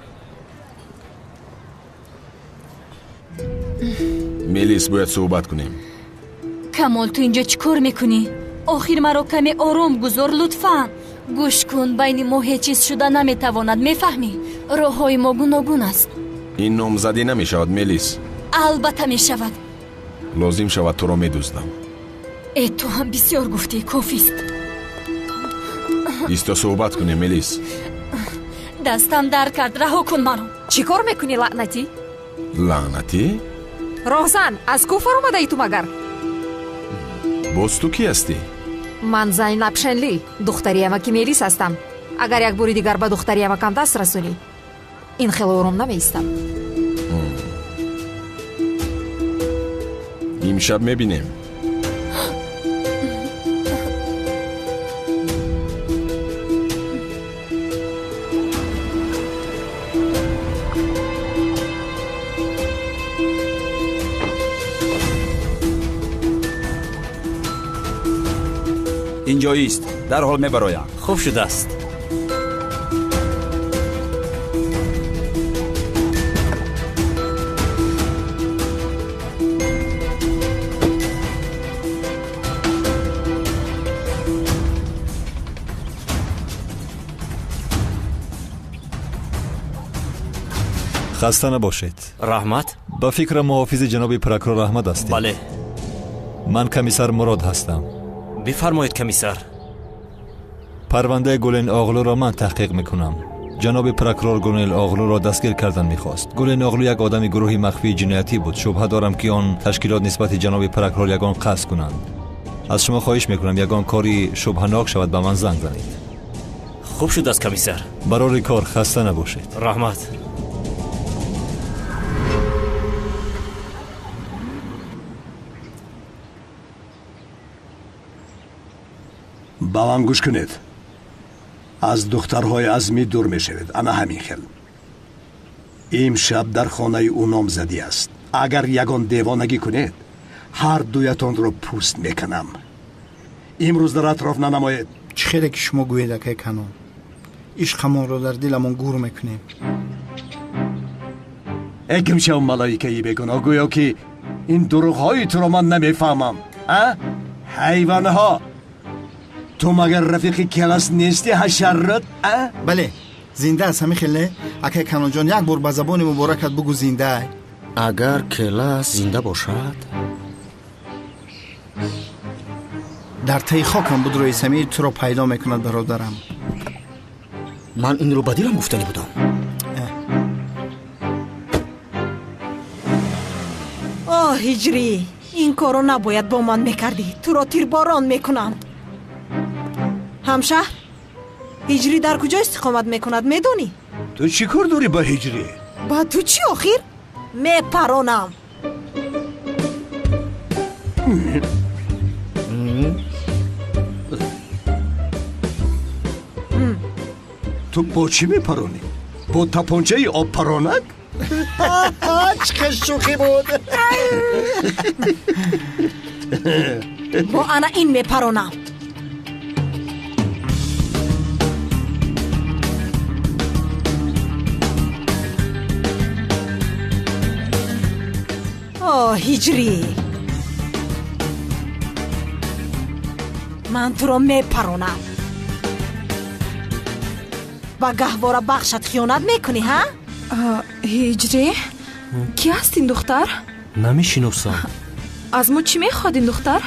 ملیس باید صحبت کنیم. کمال تو اینجا چیکار میکنی؟ آخر مرا کمی آرام گذار لطفاً. گوش کن، بین ما هیچ چیز شده نمیتواند، میفهمی؟ راههای ما گوناگون است. این نامزدی نمیشود ملیس. البته میشود. لازم شود تو را میدوزدم. ای تو هم بسیار گفتی، کافیست. ایستا صحبت کنیم ملیس. دستم در کرد، رها کن مرا. چی کار میکنی لعنتی؟ لعنتی؟ راهزن، از کفر اومده ای تو مگر؟ باز تو کی هستی؟ من زینب شنلی، دختری امکی ملیس هستم. اگر یک باری دیگر به دختری امکم دست رسونی، این خیلی آرام نمیستم. امشب میبینیم. اینجاییست، در حال میبرایم. خوب شده است. خسته نباشید. رحمت؟ با فکر محافظ جناب پرکرور احمد هستید؟ بله. من کمیسر مراد هستم. بفرمایید کمیسر. پرونده گلین آغلو را من تحقیق میکنم. جناب پرکرور گلین آغلو را دستگیر کردن میخواست. گلین آغلو یک آدم گروهی مخفی جنایتی بود. شبهه دارم که آن تشکیلات نسبت جناب پرکرور یگان قصد کنند. از شما خواهش میکنم یگان کاری شبهناک شود به من زنگ زنید. خوب شد است کمیسر. برای کار خسته نباشید. رحمت. با من گوش کنید. از دخترهای عزمی دور می شوید. انا همین خیل. امشب در خانه او نامزدی است. اگر یگان دیوانگی کنید هر دویتان رو پوست میکنم. امروز در اطراف ننمایید. چه خیلی که شما گوید که کنون عشقمان رو در دلمون گور میکنیم. اگم شو ملائکه‌ای بگنا گویا که این دروغ‌های تو رو من نمیفهمم. حیوانها، تو مگر رفیق کلاس نیستی حشرات؟ بله زنده است همین خیلی. اگه کنون جان یک بار به زبان مبارکت بگو زنده. اگر کلاس زنده باشد در تی خاکم بود روی سمیر تو رو پیدا میکند برادرم. من این رو بدیلم گفتنی بودم. هجری این کارو نباید با من میکردی. تو را تیرباران میکنم. همشهر هجری در کجا استقامت میکند میدونی؟ تو چی کار داری با هجری؟ با تو چی آخر؟ میپرانم. تو با چی میپرانی؟ با تپانچه آب پرانک؟ چه شوخی بود. با انا این میپرانم. هجری من تو رو میپرانم. با گهواره بخشت خیانت میکنی ها؟ هجری کی هست این دختر؟ نمیشناسم. از ما چی میخواد این دختر؟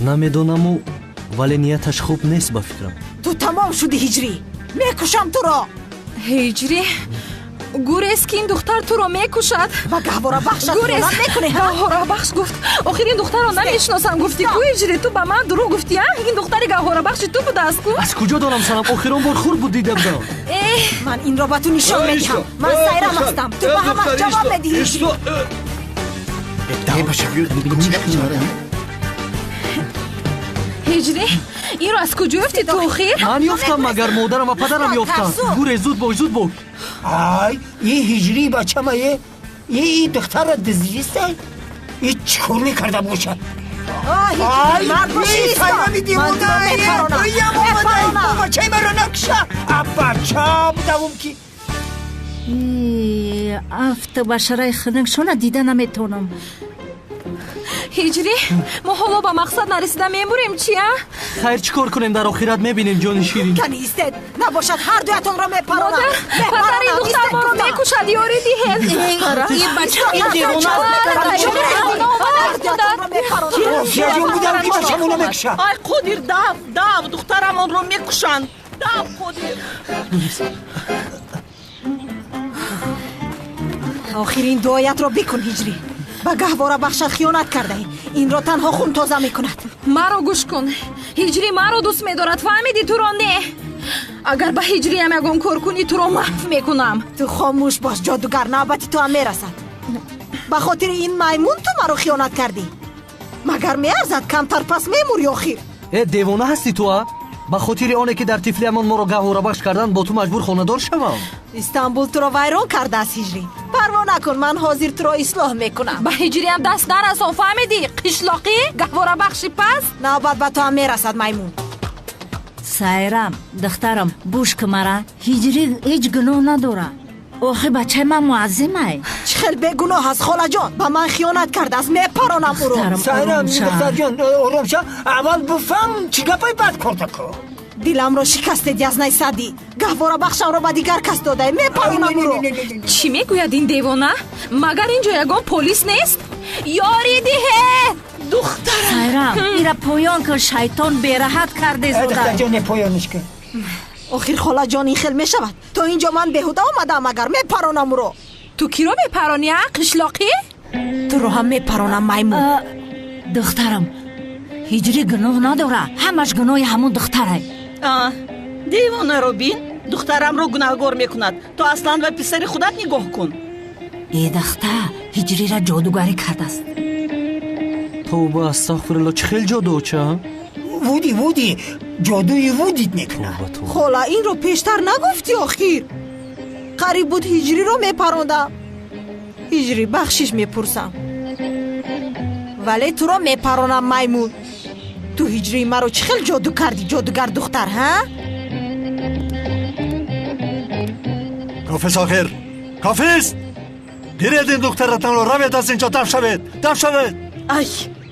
نمیدونم ولی نیتش خوب نیست با فکرم. تو تمام شدی هجری. میکشم تو را. هجری گوریست که این دختر تو رو میکشد. با گهواره بخشت خیانت میکنی ها؟ گهواره بخش گفت آخر این دختر رو نمیشناسم. گفتی کو هجری؟ تو با من دروغ گفتی ها؟ این دختر گهواره بخش تو بوده است کو؟ از کجا دارم سنم؟ آخران بار خور بود دیده بودم. من این را با تو نشان میدهم. من سایرم هستم. تو با همه جواب بدی هجری. هجری این رو از کجا یافتی تو آخر؟ من یافتم مگر مادرم و پدرم یافتن. گوره زود باش زود باش. آی این هجری بچه مایه این دختر را دزدیسته. این چکار میکرده باشد؟ آی این سایرمی دیمونده. میپرانم. بچه من را نکشه. بچه بودم که افت بشرای خنک شونه دیده نمیتونم. هجری ما حالا با مقصد نرسیده میموریم چیه؟ خیر چیکار کنیم در آخرت میبینیم جان شیرین. کنی ایستد نباشد هر دویتون را میپرانم. پدر این دختر ما رو میکشد یاری دیهل. این بچه این دیوانه رافیه جون بودم که بچه مونو میکشه. آی قدیر داو دخترمون رو میکشند. داو قدیر. آخر این دعایت را بکن هجری. با گهواره بخشت خیانت کرده. این را تنها خون تازه میکند. مرا گوش کن. هجری مرا دوست میدارد فهمیدی تو را نه؟ اگر با هجری هم یگان کار کنی تو را محو میکنم. تو خاموش باش جادوگر نوبتی تو هم میرسد. به خاطر این میمون تو مرا خیانت کردی. مگر میارزد کمتر پس میموری آخر. دیوانه هستی تو ها؟ به خاطر آنه که در طفلیمان ما را گهواره بخش کردن با تو مجبور خانه‌دار شوم. استانبول تو را ویران کرده است هجری. پروا نکن من حاضر تو را اصلاح میکنم. به هجری هم دست نرسان فهمیدی؟ قشلاقی گهواره بخشی پس نوبت به تو هم میرسد میمون. سایرم دخترم بوش که مرا هجری هیچ گناه نداره. آخه بچه من معظمه. چه خیلی بگناه هست خاله جان. با من خیانت کرده است میپرانم او رو. سایرم دختر جان آرام شو. اول بفهم چی گپای بد کرده که دلم را شکسته دیاز نیستدی. گهواره بخشم را به دیگر کس داده. میپرانم او رو. چی میگوید این دیوانه؟ مگر اینجا یگان پلیس نیست؟ یاری دیه دخترم. سایرم ایره پایان که شیطان بیراحت کرده زوده. دختر جان پایانش که آخر خاله جان این خیل میشود. تا اینجا من بهوده آمدم مگر میپرانم او رو. تو کی رو میپرانی قشلاقی؟ تو رو هم میپرانم میمون. دخترم هجری گناه نداره. همش گناه همون دختره. دیوانه رو بین. دخترم رو گناهگار میکند. تو اصلا به پسر خودت نگاه کن. ای دختر هجری را جادوگری کرده است. توبه استغفرالله چه خیلی جادو چه؟ وودی جادوی وودیت میکنه. خاله این رو پیشتر نگفتی آخر. قریب بود هجری رو میپراندم. هجری بخشش میپرسم ولی تو رو میپرانم میمون. تو هجری مرا چه خیلی جادو کردی جادوگر دختر ها؟ کافیست آخر کافیست. گیرید این دخترتان رو روید از اینجا دم شوید. ای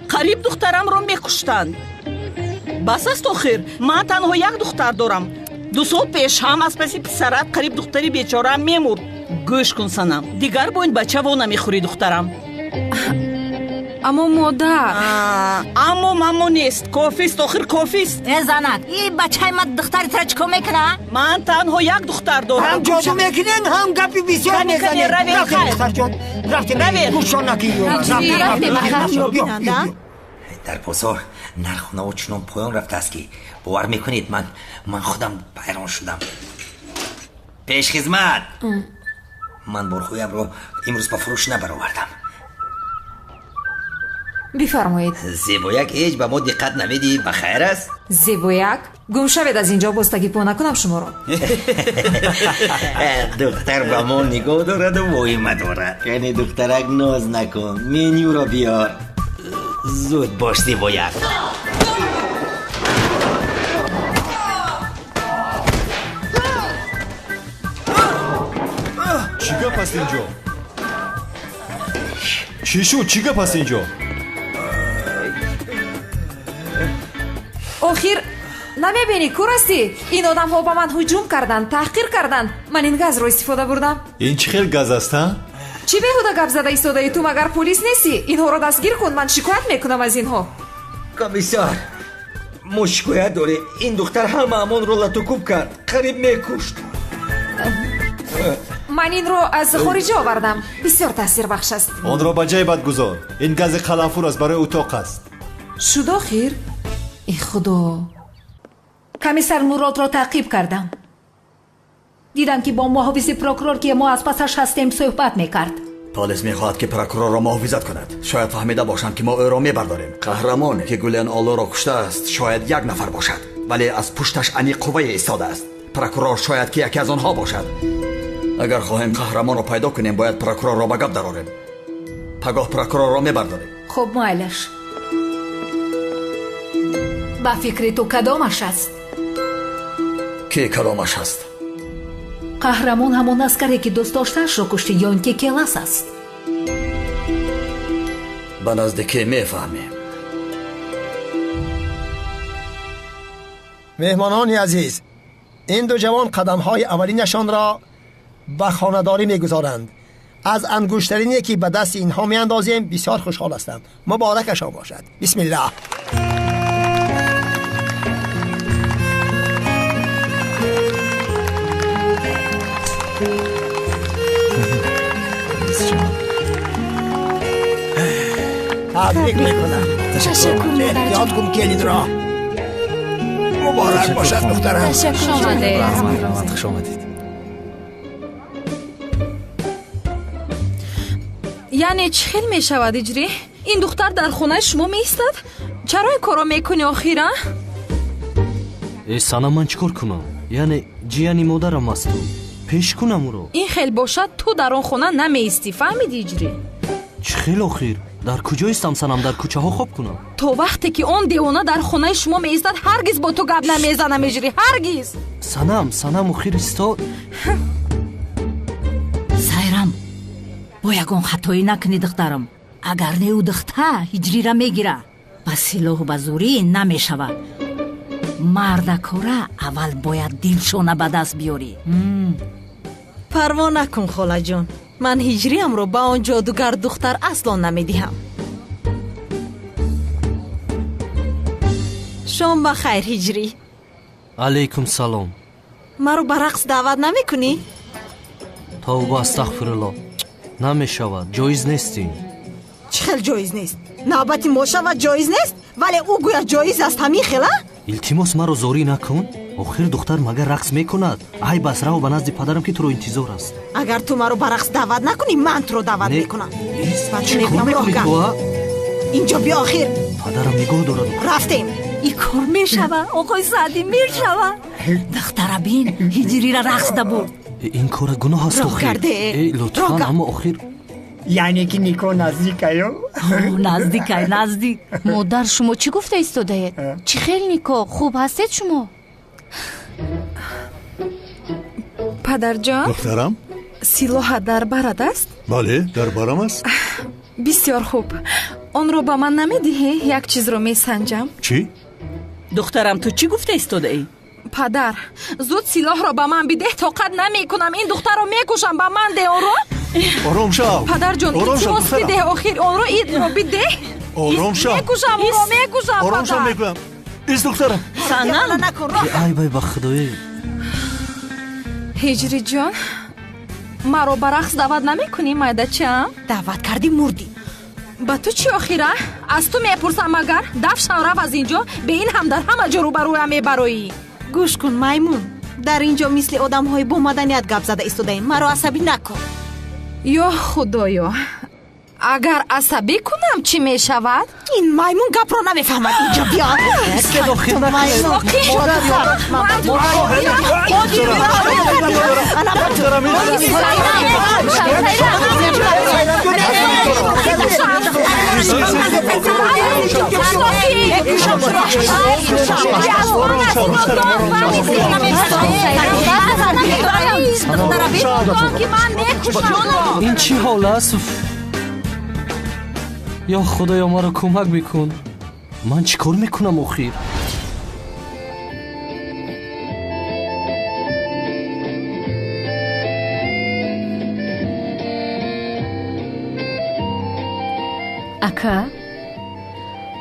قریب دخترم رو میکشتند. بس است آخر من تنها یک دختر دارم. 2 سال پیش هم از پسی پسرت قریب دختری بیچاره میمرد. گوش کن سنم دیگر با این بچه و نمیخوری دخترم. اما مادر اما نیست. کافیست آخر کافیست. زنک این بچه من دختری تر چکو میکنه؟ من تنها یک دختر دارم. هم جادو میکنین هم گپی بسیار میکنین. روی دختر جان رفتیم گوشان نگیر در بازار نرخونه و چنان پایان رفته است که باور میکنید من خودم حیران شدم. پیش خدمت، من برخویم رو امروز با فروش نبرآوردم. بفرمایید. زیبایک هیچ به ما دقت نمیدی؟ بخیر است؟ زیبایک گم شوید از اینجا، بستگی پا نکنم شما رو. دختر به ما نگاه دارد و وایم دارد. یعنی دخترک ناز نکن، منیو را بیار. زود باش زیبایک. چی گپ است اینجا؟ چی شد؟ چی گپ است اینجا؟ آخر نمیبینی کور هستی؟ این آدم ها با من هجوم کردن، تحقیر کردن. من این گاز رو استفاده بردم. این چه خیلی گاز است ها؟ چی بهوده گپ زده ایستاده؟ تو مگر پلیس نیستی؟ اینها رو دستگیر کن، من شکایت میکنم از اینها. کمیسار ما شکایت داره. این دختر همه امان رو لطوکوب کرد، قریب میکشت. من این رو از خارج آوردم، بسیار تاثیر بخش است. آن را به جای بد گذار. این گاز قلنفور است، برای اتاق است. شد آخر؟ ای خدا. کمیسر مراد را تعقیب کردم. دیدم که با محافظ پروکرور که ما از پسش هستیم صحبت میکرد. پلیس میخواهد که پروکرور را محافظت کند. شاید فهمیده باشند که ما او را میبرداریم. قهرمان که گولن آلو را کشته است شاید یک نفر باشد، ولی از پشتش انی قوه ایستاده است. پروکرور شاید که یکی از آنها باشد. اگر خواهیم قهرمان را پیدا کنیم باید پروکرور را به گپ درآوریم. پگاه پروکرور را میبرداریم. خب مایلش. با فکر تو کدامش است؟ کی کدامش است؟ قهرمان همون اسکری که دوست داشتهش را کشته یا اینکه کلاس است؟ به نزدیکی میفهمیم. مهمانان عزیز، این دو جوان قدم‌های اولینشان را به خانه‌داری می‌گذارند. از انگشترینی که به دست اینها می‌اندازیم بسیار خوشحال هستم. مبارکشان باشد. بسم الله. تبریک میکنم. تشکر. یاد کن که این را مبارک باشد دخترم. خوش آمدید. یعنی چه خیلی می شود اجری؟ این دختر در خونه شما می ایستد؟ چرا این کارا میکنی آخیرا؟ ای سانا من چیکار کنم؟ یعنی جیانی مادرم است تو. پیش کنم او رو. این خیلی باشد تو در آن خونه نمی ایستی، فهمیدی اجری؟ چه خیلی آخیر؟ در کجا ایستم سنم؟ در کوچه ها خواب کنم؟ تو وقتی که اون دیوانه در خونه شما می ایستد هرگز با تو گپ نمیزنم اجری، هرگز. سنم آخیر ایستاد. سایرام با یگان خطایی نکنی دخترم. اگر نه او دختر هجری را میگیره با سلاح و زوری نمیشود. مرد کاره اول باید دلشونه به دست بیاری. پروا نکن خاله جان، من هجریم رو با آن جادوگر دختر اصلا نمیدیم. شام بخیر هجری. علیکم سلام. مرا به رقص دعوت نمیکنی؟ توبه استغفرالله. نمیشود، جایز نیستی. چه خیلی جایز نیست؟ نوبتی ما شود جایز نیست؟ ولی او گویا جایز است همین خیلی؟ التماس مرا زاری نکن. آخر دختر مگر رقص میکند؟ ای بس رو به نزد پدرم که تو رو انتظار است. اگر تو مرا به رقص دعوت نکنی من تو رو دعوت میکنم. چیکار میکنی تو؟ اینجا بیا آخر. پدرم نگاه دارد. رفتیم. این کار میشود آقای سعدی میشود. دختر بین هجری را رقص ده برد. این کار گناه است آخر. ای لطفا اما آخر یعنی که نیکو نزدیکه نزدیک. مادر شما چی گفته ایستاده اید؟ چی خیلی نیکو خوب هستید شما؟ پدر جان دخترم سلاح در برد است؟ بله در برم است. بسیار خوب. آن رو با من نمیدهی؟ یک چیز رو میسنجم. چی؟ دخترم تو چی گفته ایستاده ای؟ پدر زود سلاح رو با من بده، طاقت نمی کنم این دختر رو میکشم. با من ده آن رو. آرام شو پدر جان التماس بده آخر آن رو اید رو بده. آرام شو. میکشم آرام شو میکنم. ایست دخترم. سنم ای بای بخدایی. هجری جان маро ба рақс даъват намекунӣ майдачам? даъват кардӣ мурдӣ. ба ту чӣ охира? аз ту мепурсам агар дафшав рав аз инҷо бе ин ҳам дар ҳама ҷо рӯбарӯям мебароӣ. гӯш кун маймун, дар инҷо мисли одамҳои бо маданият гап зада истодаем. маро асабӣ накун. ё худоё, агар асабӣ кунам чӣ мешавад? ин маймун гапро намефаҳмад. инҷо биё. ин чӣ ҳол аст? ё худоё, маро кӯмак бикун. ман чӣ кор мекунам охир? ака,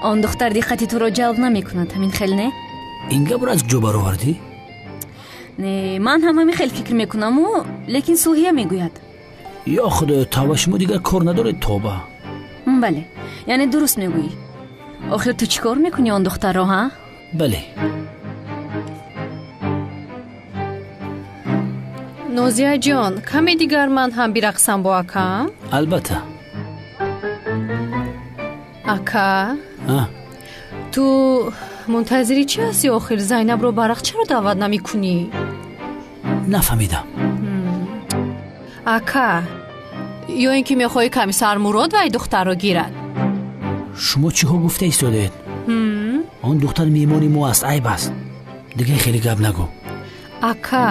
он духтар диққати туро ҷалб намекунад, ҳамин хел не? ин гапро аз куҷо баровардӣ? Не, ман ҳам ҳамин хел фикр мекунаму, лекин Суҳия мегӯяд. ё худоё, тавба, шумо дигар кор надоред тоба. бале, яъне дуруст мегӯӣ. охир ту чӣ кор мекунӣ он духтарро, ҳа? бале. нозияҷон, каме дигар ман ҳам бирақсам бо акам? албатта. ака, ту мунтазири чӣ ҳасти охир? зайнабро ба рақс чаро даъват намекунӣ? нафаҳмидам. ака, ё ин ки мехоҳӣ комиссар Мурод вай духтарро гирад? шумо чиҳо гуфта истодед? он духтар меҳмони мо аст, айб аст. дигар хеле гап нагӯ. ака,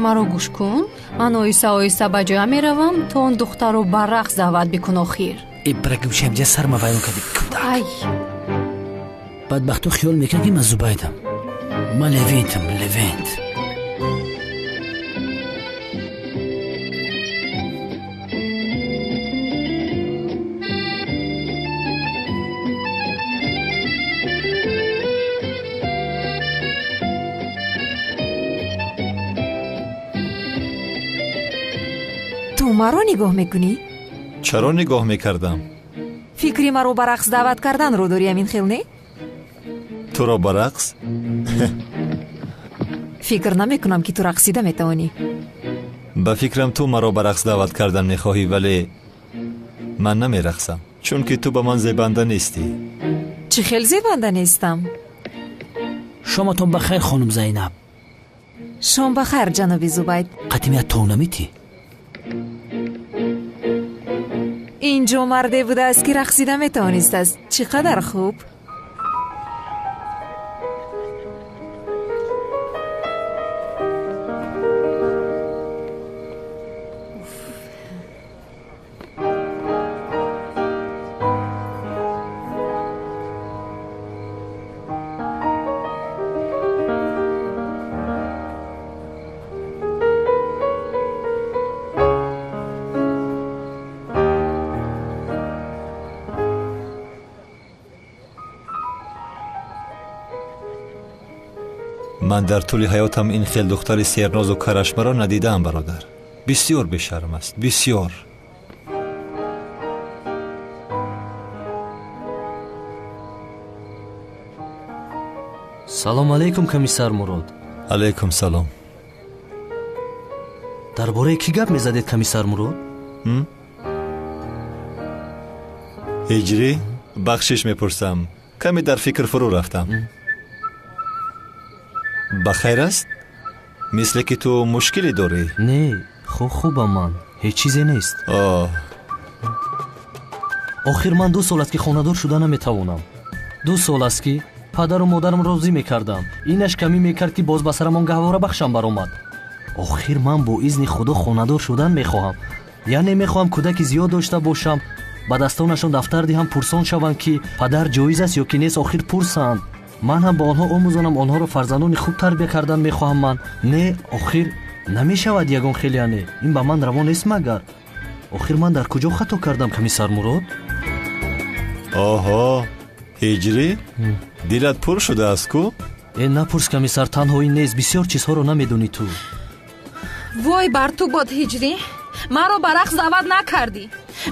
маро гӯш кун. ман оҳиста оҳиста ба ҷоя меравам, то он духтарро ба рақс даъват бикун охир. ибрагимшамҷа сарма вайрон кардӣ. ай, бадбахто хиёл мекард ки ман зубайдам. ман левентам, левент. ту маро нигоҳ мекунӣ? чаро нигоҳ мекардам? фикри маро ба рақс даъват карданро дорӣ ҳамин хел не? туро ба рақс? фикр намекунам ки ту рақсида метавонӣ. ба фикрам ту маро ба рақс даъват кардан мехоҳӣ, вале ман намерақсам, чунки ту ба ман зебанда нестӣ. чӣ хел зебанда нестам? шоматон бахайр хонум Зайнаб. шом бахайр ҷаноби Зубайд. қатимият товнамитӣ? инҷо марде будааст ки рақсида метавонистааст. чӣ қадар хуб. ман дар тӯли ҳаётам ин хел духтари сернозу карашмаро надидаам бародар. бисёр бешарм аст, бисёр. салом алайкум комиссар Мурод. алайкум салом. дар бораи кӣ гап мезадед комиссар Мурод? ҳиҷрӣ, бахшиш мепурсам. каме дар фикр фурӯ рафтам. ба хайр аст? мисле ки ту мушкиле дорӣ? не, хубам ман, ҳеҷ чизе нест. охир ман 2 сол аст ки хонадор шуда наметавонам. 2 сол аст ки падару модарам розӣ мекардам. инаш камӣ мекард ки боз ба сарам он гаҳвора бахшам баромад. охир ман бо изни худо хонадор шудан мехоҳам. яъне мехоҳам кӯдаки зиёд дошта бошам, ба дастонашон дафтар диҳам, пурсон шаванд ки падар ҷоиз аст ё ки нест. охир пурсанд. ман ҳам ба онҳо омӯзонам, онҳоро фарзандони хуб тарбия кардан мехоҳам ман. не, охир намешавад ягон хелияне. ин ба ман раво нест магар. охир ман дар куҷо хато кардам комиссар Мурод? оҳо, ҳиҷрӣ, дилат пур шудааст ку? напурс комиссар, танҳо ин нест, бисёр чизҳоро намедонӣ ту. вой бар ту бод ҳиҷрӣ. маро ба рақс даъват накардӣ.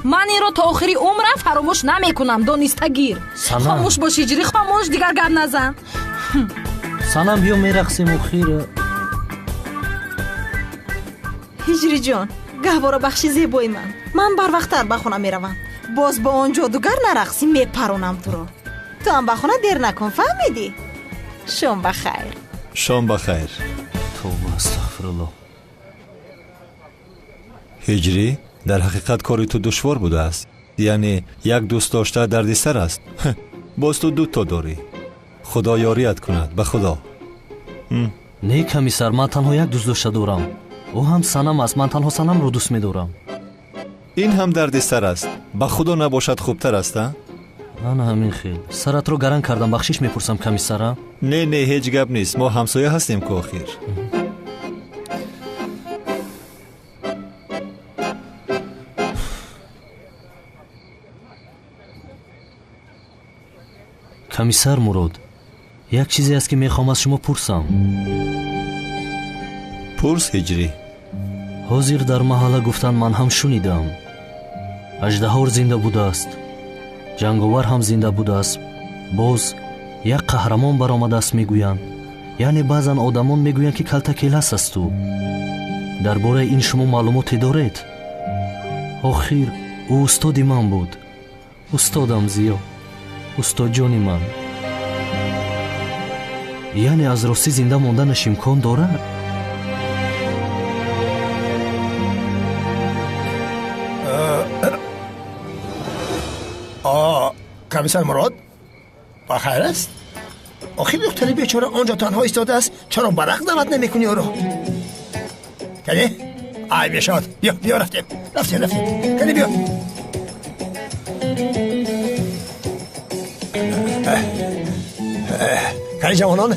ман инро то охири умрам фаромӯш намекунам. донистагир Санам. хомӯш бош ҳиҷрӣ, хомӯш, дигар гап назан. санам биё мерақсем охир. ҳиҷри ҷон, гаҳвора бахши зебои ман барвақттар ба хона меравам. боз бо он ҷодугар нарақсӣ, мепаронам туро. ту ҳам ба хона дер накун, фаҳмидӣ? шом бахайр. шом бахайр. توبه استغفرالله. ҳиҷрӣ, дар ҳақиқат кори ту душвор будааст. яъне як дӯст дошта дардисар аст. боз ту ду то дорӣ. худо ёрият кунад. ба худо. не комиссар, ман танҳо як дӯст дошта дорам. ӯ ҳам санам аст. ман танҳо санамро дӯст медорам. ин ҳам дардисар аст. ба худо набошад хубтар аст. ана ҳамин хел. саратро гаран кардам. бахшиш мепурсам комиссара. не ҳеҷ гап нест. мо ҳамсоя ҳастем ку охир. комиссар Мурод, як чизе аст ки мехоҳам аз шумо пурсам. пурс ҳиҷрӣ. ҳозир дар маҳалла гуфтанд, ман ҳам шунидам. аждаҳор зинда будааст. ҷанговар ҳам зинда будааст. боз як қаҳрамон баромадааст мегӯянд. яъне баъзан одамон мегӯянд ки калтакелас асту. дар бораи ин шумо маълумоте доред? охир ӯ устоди ман буд. устодам зиё. устодҷони ман. яъне аз ростӣ зинда монданаш имкон дорад? комиссар мурод, бахайр аст? охир духтари бечора онҷо танҳо истода аст. чаро ба рақс даъват намекунӣ ӯро? кани ай мешод. биё рафтем. кани биё. кани ҷавонон,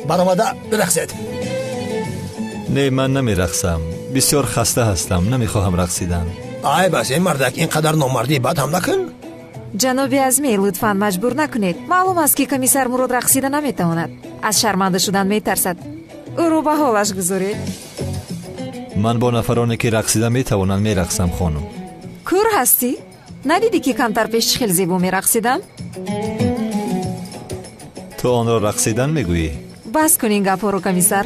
баромада бирақсед. не ман намерақсам. бисёр хаста ҳастам. намехоҳам рақсидан. ай бас ин мардак ин қадар номардӣ бад ҳам накун. ҷаноби азми, лутфан маҷбур накунед. маълум аст ки комиссар Мурод рақсида наметавонад. аз шарманда шудан метарсад. ӯро ба ҳолаш гузоред. ман бо нафароне ки рақсида метавонанд мерақсам хонум. кур ҳастӣ? надидӣ ки камтар пеш хел зебо мерақсидам? ту онро рақсидан мегӯӣ? бас кун ин гапҳоро, комиссар.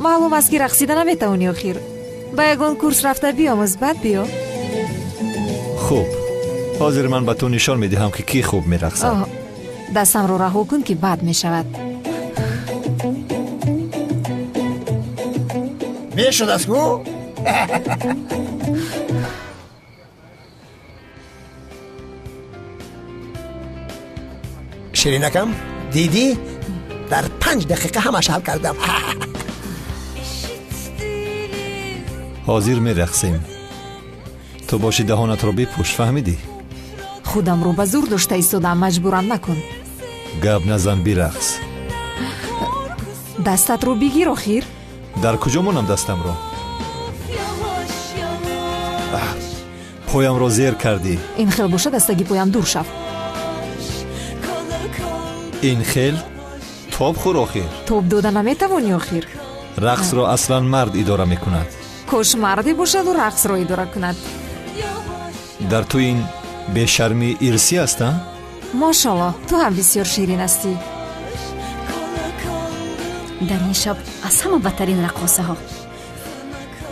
маълум аст ки рақсида наметавонӣ. охир ба ягон курс рафта биомӯз, баъд биё. хуб, ҳозир ман ба ту нишон медиҳам ки кӣ хуб мерақсад. дастамро раҳо кун ки бад мешавад. мешудааст ку? ширинакам, дидӣ? дар 5 дақиқа ҳамаш ҳал кардам. ҳозир мерақсем. ту боши даҳонатро бипӯш, фаҳмидӣ? худамро ба зур дошта истодам, маҷбурам накун. гап назан, бирақс. дастатро бигир. охир дар куҷо монам дастамро? поямро зер кардӣ. ин хел боша, дастаги поям дур шав. ин хел? тоб хур охир. тоб дода наметавонӣ. охир рақсро аслан мард идора мекунад. кош марде бошаду рақсро идора кунад. дар ту ин бешармӣ ирсӣ аст? мошалло, ту ҳам бисёр ширин ҳастӣ. дар ин шаб аз ҳама бадтарин раққосаҳо.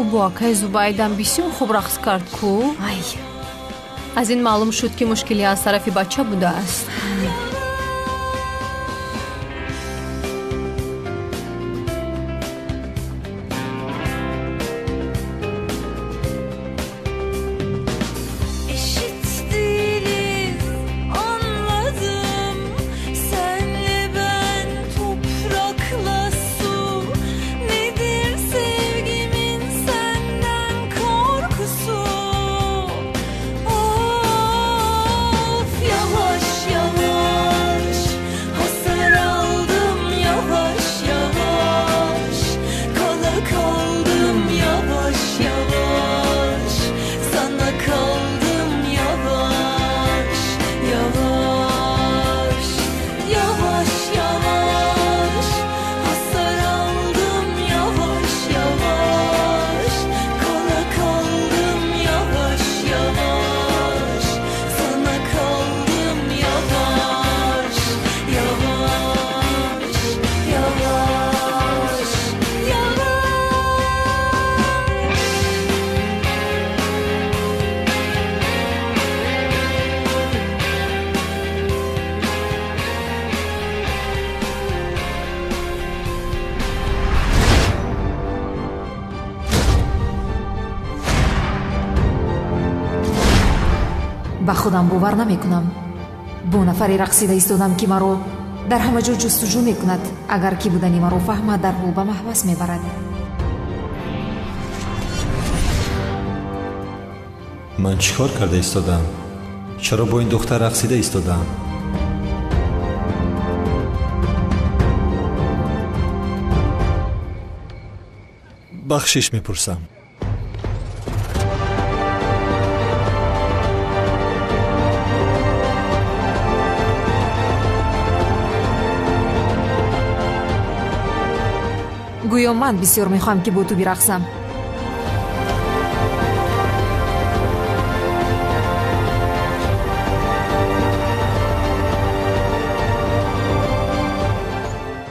ӯ бо акаи зубайдам бисёр хуб рақс кард ку. ай, аз ин маълум шуд ки мушкилӣ аз тарафи бача будааст. Yavaş yavaş ба худам бовар намекунам бо нафаре рақсида истодам ки маро дар ҳама ҷо ҷустуҷӯ мекунад. агар ки будани маро фаҳмад дарҳол ба маҳбас мебарад. ман чӣ кор карда истодам? чаро бо ин духтар рақсида истодам? бахшиш мепурсам. гӯё ман бисёр мехоҳам ки бо ту бирақсам.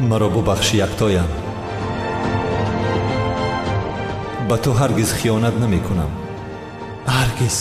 маро бубахши яктоям. ба ту ҳаргиз хиёнат намекунам. ҳаргиз.